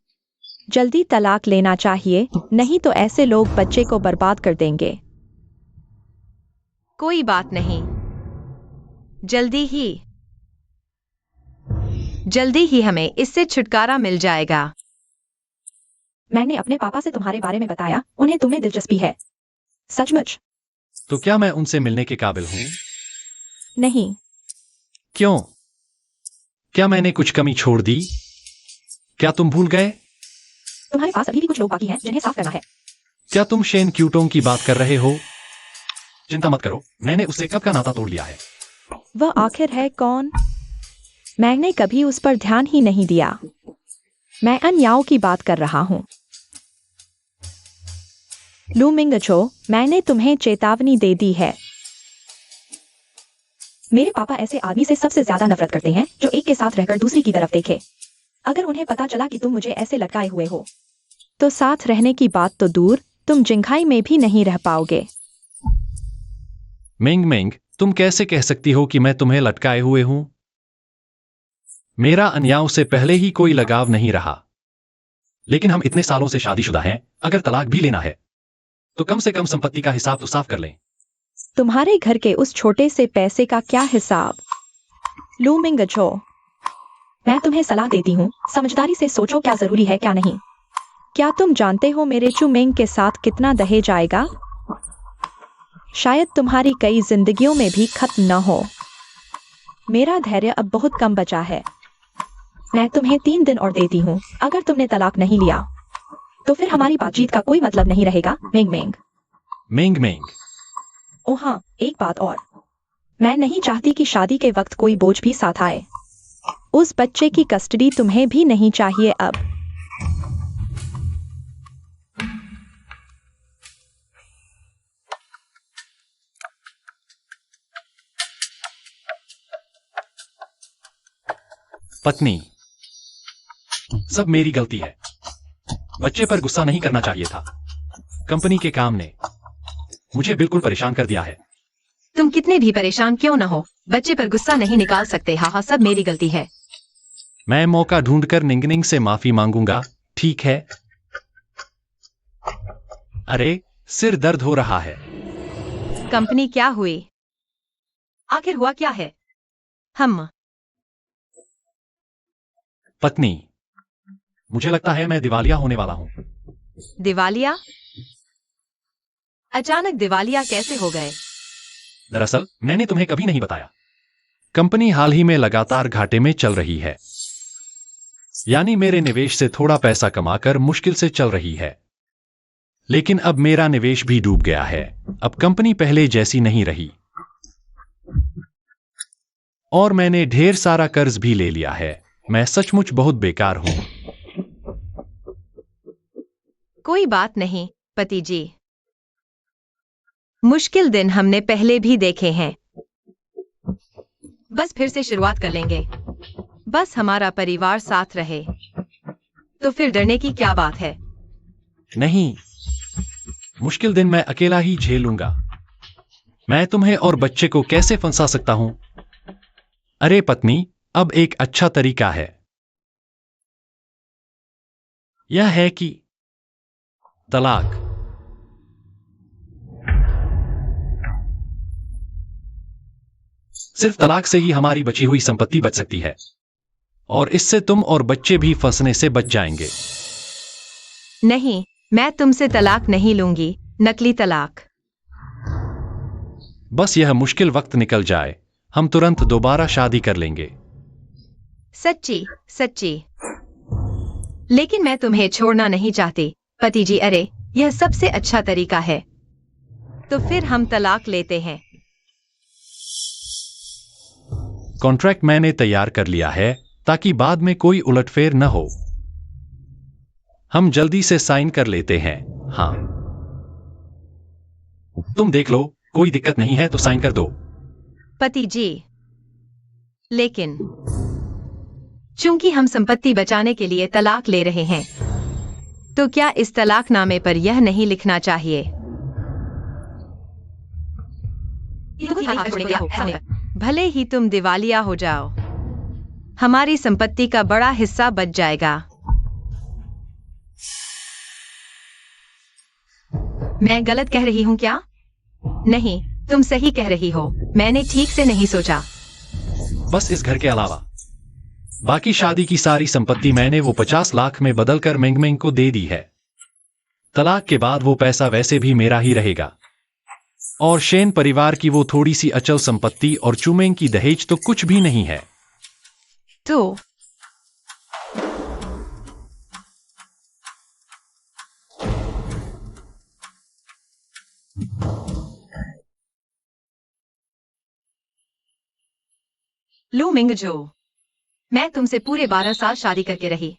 जल्दी तलाक लेना चाहिए, नहीं तो ऐसे लोग बच्चे को बर्बाद कर देंगे। कोई बात नहीं, जल्दी ही हमें इससे छुटकारा मिल जाएगा। मैंने अपने पापा से तुम्हारे बारे में बताया, उन्हें तुम्हें दिलचस्पी है। सचमुच? तो क्या मैं उनसे मिलने के काबिल हूं? नहीं। क्यों? क्या मैंने कुछ कमी छोड़ दी? क्या तुम भूल गए? तुम्हारे पास अभी भी कुछ लोग बाकी हैं जिन्हें साफ करना है। क्या तुम शेन क्यूटोंग की बात कर रहे हो? चिंता मत करो, मैंने उससे कब का नाता तोड़ लिया है। वह आखिर है कौन? मैंने कभी उस पर ध्यान ही नहीं दिया। मैं अन्याओं की बात कर रहा हूं। लू मिंगझो, मैंने तुम्हें चेतावनी दे दी है। मेरे पापा ऐसे आदमी से सबसे ज्यादा नफरत करते हैं जो एक के साथ रहकर दूसरी की तरफ देखे। अगर उन्हें पता चला कि तुम मुझे ऐसे लटकाए हुए हो, तो साथ रहने की बात तो दूर, तुम जिंघाई में भी नहीं रह पाओगे। मिंग, तुम कैसे कह सकती हो कि मैं तुम्हें लटकाए हुए हूं? मेरा अन्यायों से पहले ही कोई लगाव नहीं रहा। लेकिन हम इतने सालों से शादीशुदा हैं, अगर तलाक भी लेना है तो कम से कम संपत्ति का हिसाब तो साफ कर लें। तुम्हारे घर के उस छोटे से पैसे का क्या हिसाब? लू मिंगझो, मैं तुम्हें सलाह देती हूँ, समझदारी से सोचो क्या जरूरी है क्या नहीं। क्या तुम जानते हो मेरे चू मिंग के साथ कितना दहेज आएगा? शायद तुम्हारी कई जिंदगियों में भी खत्म न हो। मेरा धैर्य अब बहुत कम बचा है। मैं तुम्हें 3 दिन और देती हूँ। अगर तुमने तलाक नहीं लिया तो फिर हमारी बातचीत का कोई मतलब नहीं रहेगा। मेंग मेंग। मेंग मेंग। ओह हाँ, एक बात और। मैं नहीं चाहती कि शादी के वक्त कोई बोझ भी साथ आए। उस बच्चे की कस्टडी तुम्हें भी नहीं चाहिए अब। पत्नी, सब मेरी गलती है। बच्चे पर गुस्सा नहीं करना चाहिए था। कंपनी के काम ने मुझे बिल्कुल परेशान कर दिया है। तुम कितने भी परेशान क्यों न हो, बच्चे पर गुस्सा नहीं निकाल सकते। हाँ हाँ, सब मेरी गलती है। मैं मौका ढूंढकर निंगनिंग से माफी मांगूंगा, ठीक है? अरे, सिर दर्द हो रहा है। कंपनी क्या हुई? आखिर हुआ क्या है? हम पत्नी, मुझे लगता है मैं दिवालिया होने वाला हूं। दिवालिया? अचानक दिवालिया कैसे हो गए? दरअसल मैंने तुम्हें कभी नहीं बताया। कंपनी हाल ही में लगातार घाटे में चल रही है। यानी मेरे निवेश से थोड़ा पैसा कमाकर मुश्किल से चल रही है। लेकिन अब मेरा निवेश भी डूब गया है। अब कंपनी पहले जैसी नहीं रही। और मैंने ढेर सारा कर्ज भी ले लिया है। मैं सचमुच बहुत बेकार हूं। कोई बात नहीं पति जी। मुश्किल दिन हमने पहले भी देखे हैं। बस फिर से शुरुआत कर लेंगे। बस हमारा परिवार साथ रहे तो फिर डरने की क्या बात है? नहीं, मुश्किल दिन मैं अकेला ही झेलूंगा। मैं तुम्हें और बच्चे को कैसे फंसा सकता हूं? अरे पत्नी, अब एक अच्छा तरीका है। यह है कि तलाक। सिर्फ तलाक से ही हमारी बची हुई संपत्ति बच सकती है। और इससे तुम और बच्चे भी फंसने से बच जाएंगे। नहीं, मैं तुमसे तलाक नहीं लूंगी। नकली तलाक। बस यह मुश्किल वक्त निकल जाए, हम तुरंत दोबारा शादी कर लेंगे। सच्ची सच्ची। लेकिन मैं तुम्हें छोड़ना नहीं चाहती पति जी। अरे, यह सबसे अच्छा तरीका है। तो फिर हम तलाक लेते हैं। कॉन्ट्रैक्ट मैंने तैयार कर लिया है ताकि बाद में कोई उलटफेर न हो। हम जल्दी से साइन कर लेते हैं। हाँ, तुम देख लो, कोई दिक्कत नहीं है तो साइन कर दो। पति जी, लेकिन चूंकि हम संपत्ति बचाने के लिए तलाक ले रहे हैं, तो क्या इस तलाकनामे पर यह नहीं लिखना चाहिए? भले ही तुम दिवालिया हो जाओ, हमारी संपत्ति का बड़ा हिस्सा बच जाएगा। मैं गलत कह रही हूं क्या? नहीं, तुम सही कह रही हो। मैंने ठीक से नहीं सोचा। बस इस घर के अलावा बाकी शादी की सारी संपत्ति मैंने वो 50 लाख में बदलकर मेंगमेंग को दे दी है। तलाक के बाद वो पैसा वैसे भी मेरा ही रहेगा। और शेन परिवार की वो थोड़ी सी अचल संपत्ति और चुमेंग की दहेज तो कुछ भी नहीं है। तो लू मिंगजो, मैं तुमसे पूरे 12 साल शादी करके रही।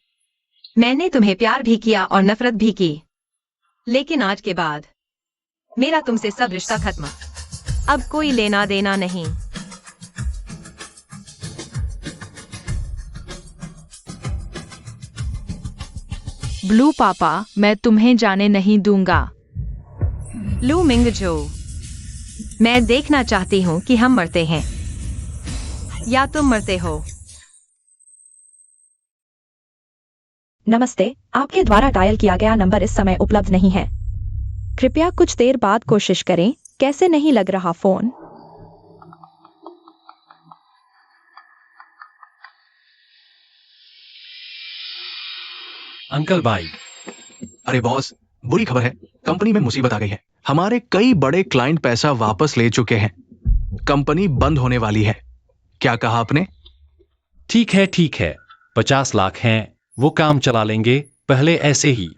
मैंने तुम्हें प्यार भी किया और नफरत भी की। लेकिन आज के बाद मेरा तुमसे सब रिश्ता खत्म। अब कोई लेना देना नहीं। ब्लू पापा, मैं तुम्हें जाने नहीं दूंगा। लू मिंगजो, मैं देखना चाहती हूँ कि हम मरते हैं या तुम मरते हो। नमस्ते, आपके द्वारा डायल किया गया नंबर इस समय उपलब्ध नहीं है। कृपया कुछ देर बाद कोशिश करें। कैसे नहीं लग रहा फोन? अंकल भाई। अरे बॉस, बुरी खबर है, कंपनी में मुसीबत आ गई है। हमारे कई बड़े क्लाइंट पैसा वापस ले चुके हैं। कंपनी बंद होने वाली है। क्या कहा आपने? ठीक है 50 लाख हैं, वो काम चला लेंगे, पहले ऐसे ही।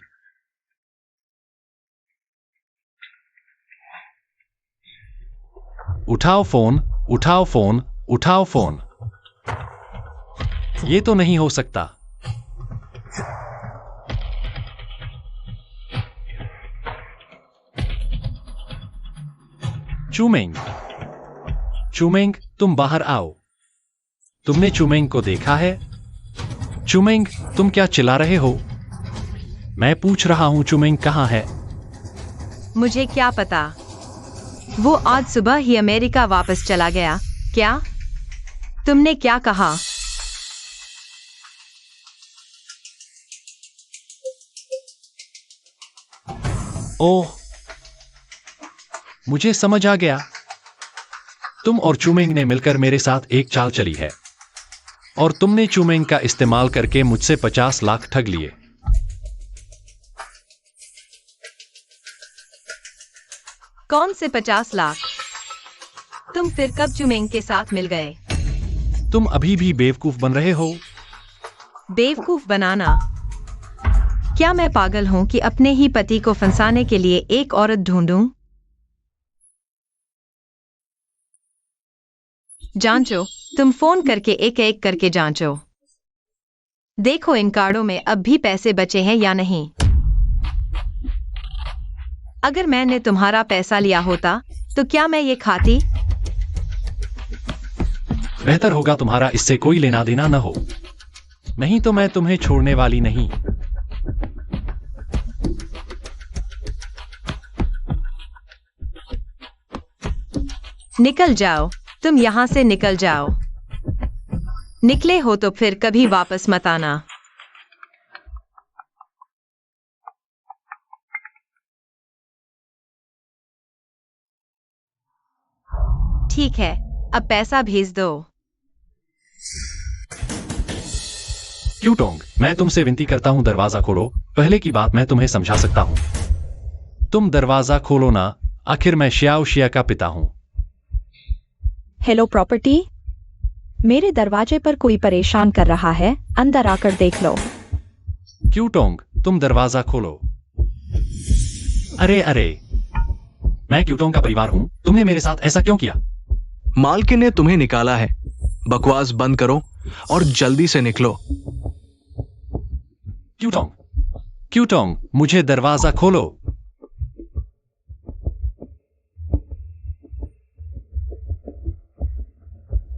उठाओ फोन, उठाओ फोन, उठाओ फोन। ये तो नहीं हो सकता। चूमेंग, चूमेंग, तुम बाहर आओ। तुमने चूमेंग को देखा है? चूमेंग, तुम क्या चिल्ला रहे हो? मैं पूछ रहा हूं चूमेंग कहां है? मुझे क्या पता। वो आज सुबह ही अमेरिका वापस चला गया। क्या? तुमने क्या कहा? ओह, मुझे समझ आ गया। तुम और चूमेंग ने मिलकर मेरे साथ एक चाल चली है और तुमने चूमेंग का इस्तेमाल करके मुझसे 50 लाख ठग लिए। कौन से 50 लाख? तुम फिर कब चुमेंग के साथ मिल गए? तुम अभी भी बेवकूफ बन रहे हो। बेवकूफ बनाना? क्या मैं पागल हूं कि अपने ही पति को फंसाने के लिए एक औरत ढूंढूं? जांचो, तुम फोन करके एक एक करके जांचो। देखो इन कार्डों में अब भी पैसे बचे हैं या नहीं। अगर मैंने तुम्हारा पैसा लिया होता तो क्या मैं ये खाती? बेहतर होगा तुम्हारा इससे कोई लेना देना न हो, नहीं तो मैं तुम्हें छोड़ने वाली नहीं। निकल जाओ, तुम यहां से निकल जाओ। निकले हो तो फिर कभी वापस मत आना। ठीक है, अब पैसा भेज दो। क्यों टोंग, मैं तुमसे विनती करता हूं दरवाजा खोलो। पहले की बात मैं तुम्हें समझा सकता हूं। तुम दरवाजा खोलो ना, आखिर मैं शियाओ शिया का पिता हूं। हेलो प्रॉपर्टी, मेरे दरवाजे पर कोई परेशान कर रहा है, अंदर आकर देख लो। क्यों टोंग, तुम दरवाजा खोलो। अरे अरे, मैं क्यूटोंग का परिवार हूं, तुमने मेरे साथ ऐसा क्यों किया? मालकिन ने तुम्हें निकाला है। बकवास बंद करो और जल्दी से निकलो। क्यूटोंग, क्यूटोंग, मुझे दरवाजा खोलो।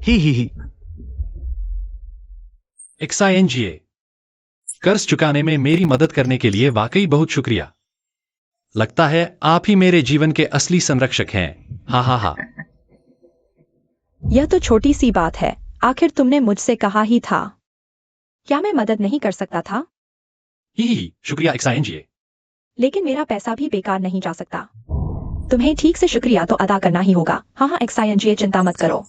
ही। XINGA, कर्ज चुकाने में मेरी मदद करने के लिए वाकई बहुत शुक्रिया। लगता है आप ही मेरे जीवन के असली संरक्षक हैं। हा हा हा। यह तो छोटी सी बात है, आखिर तुमने मुझसे कहा ही था। क्या मैं मदद नहीं कर सकता था? ही, शुक्रिया XINGA। लेकिन मेरा पैसा भी बेकार नहीं जा सकता। तुम्हें ठीक से शुक्रिया तो अदा करना ही होगा। हाँ, XINGA, चिंता मत करो।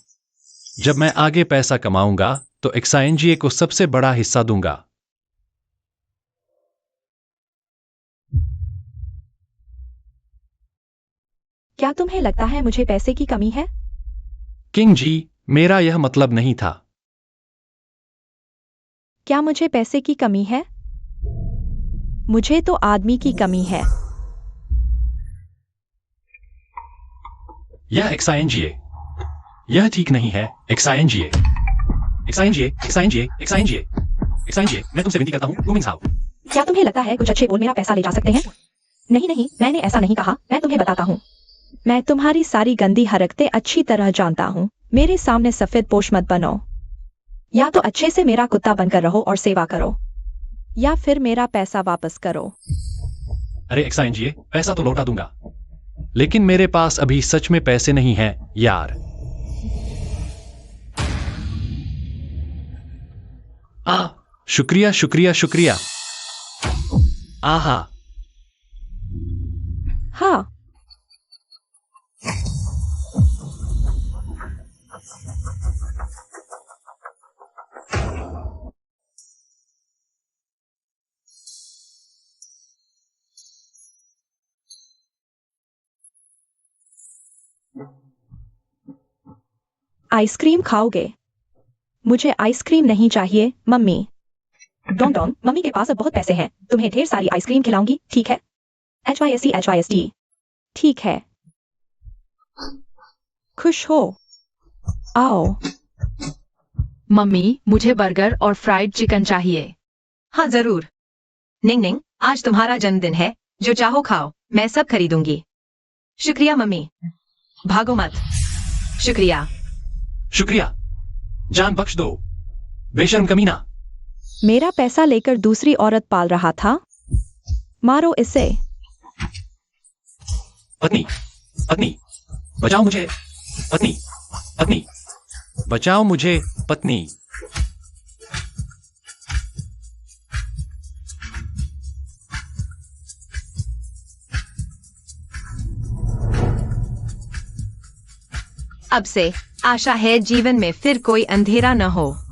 जब मैं आगे पैसा कमाऊंगा तो XINGA को सबसे बड़ा हिस्सा दूंगा। क्या तुम्हें लगता है मुझे पैसे की कमी है? किंग जी, मेरा यह मतलब नहीं था। क्या मुझे पैसे की कमी है? मुझे तो आदमी की कमी है। यह XINGA, यह ठीक नहीं है। XINGA, XINGA, XINGA, XINGA, XINGA, मैं तुमसे विनती करता हूं गुमिंग साहब। क्या तुम्हें लगता है कुछ अच्छे बोल मेरा पैसा ले जा सकते हैं? नहीं नहीं, मैंने ऐसा नहीं कहा। मैं तुम्हें बताता हूँ, मैं तुम्हारी सारी गंदी हरकतें अच्छी तरह जानता हूँ। मेरे सामने सफेद पोश मत बनो। या तो अच्छे से मेरा कुत्ता बनकर रहो और सेवा करो, या फिर मेरा पैसा वापस करो। अरे XINGA, पैसा तो लौटा दूंगा, लेकिन मेरे पास अभी सच में पैसे नहीं हैं यार। शुक्रिया शुक्रिया शुक्रिया। आहा। हाँ, आइसक्रीम खाओगे? मुझे आइसक्रीम नहीं चाहिए मम्मी। डोंग डोंग, मम्मी के पास अब बहुत पैसे हैं, तुम्हें ढेर सारी आइसक्रीम खिलाऊंगी, ठीक है? HYSD। ठीक है। खुश हो? आओ। मम्मी, मुझे बर्गर और फ्राइड चिकन चाहिए। हाँ जरूर। निंग निंग, आज तुम्हारा जन्मदिन है, जो चाहो खाओ, मैं सब खरीदूंगी। शुक्रिया मम्मी। भागो मत। शुक्रिया। शुक्रिया। जान बख्श दो, बेशर्म कमीना। मेरा पैसा लेकर दूसरी औरत पाल रहा था, मारो इसे। पत्नी, पत्नी, बचाओ मुझे। पत्नी, पत्नी, बचाओ मुझे। पत्नी। अब से आशा है जीवन में फिर कोई अंधेरा न हो।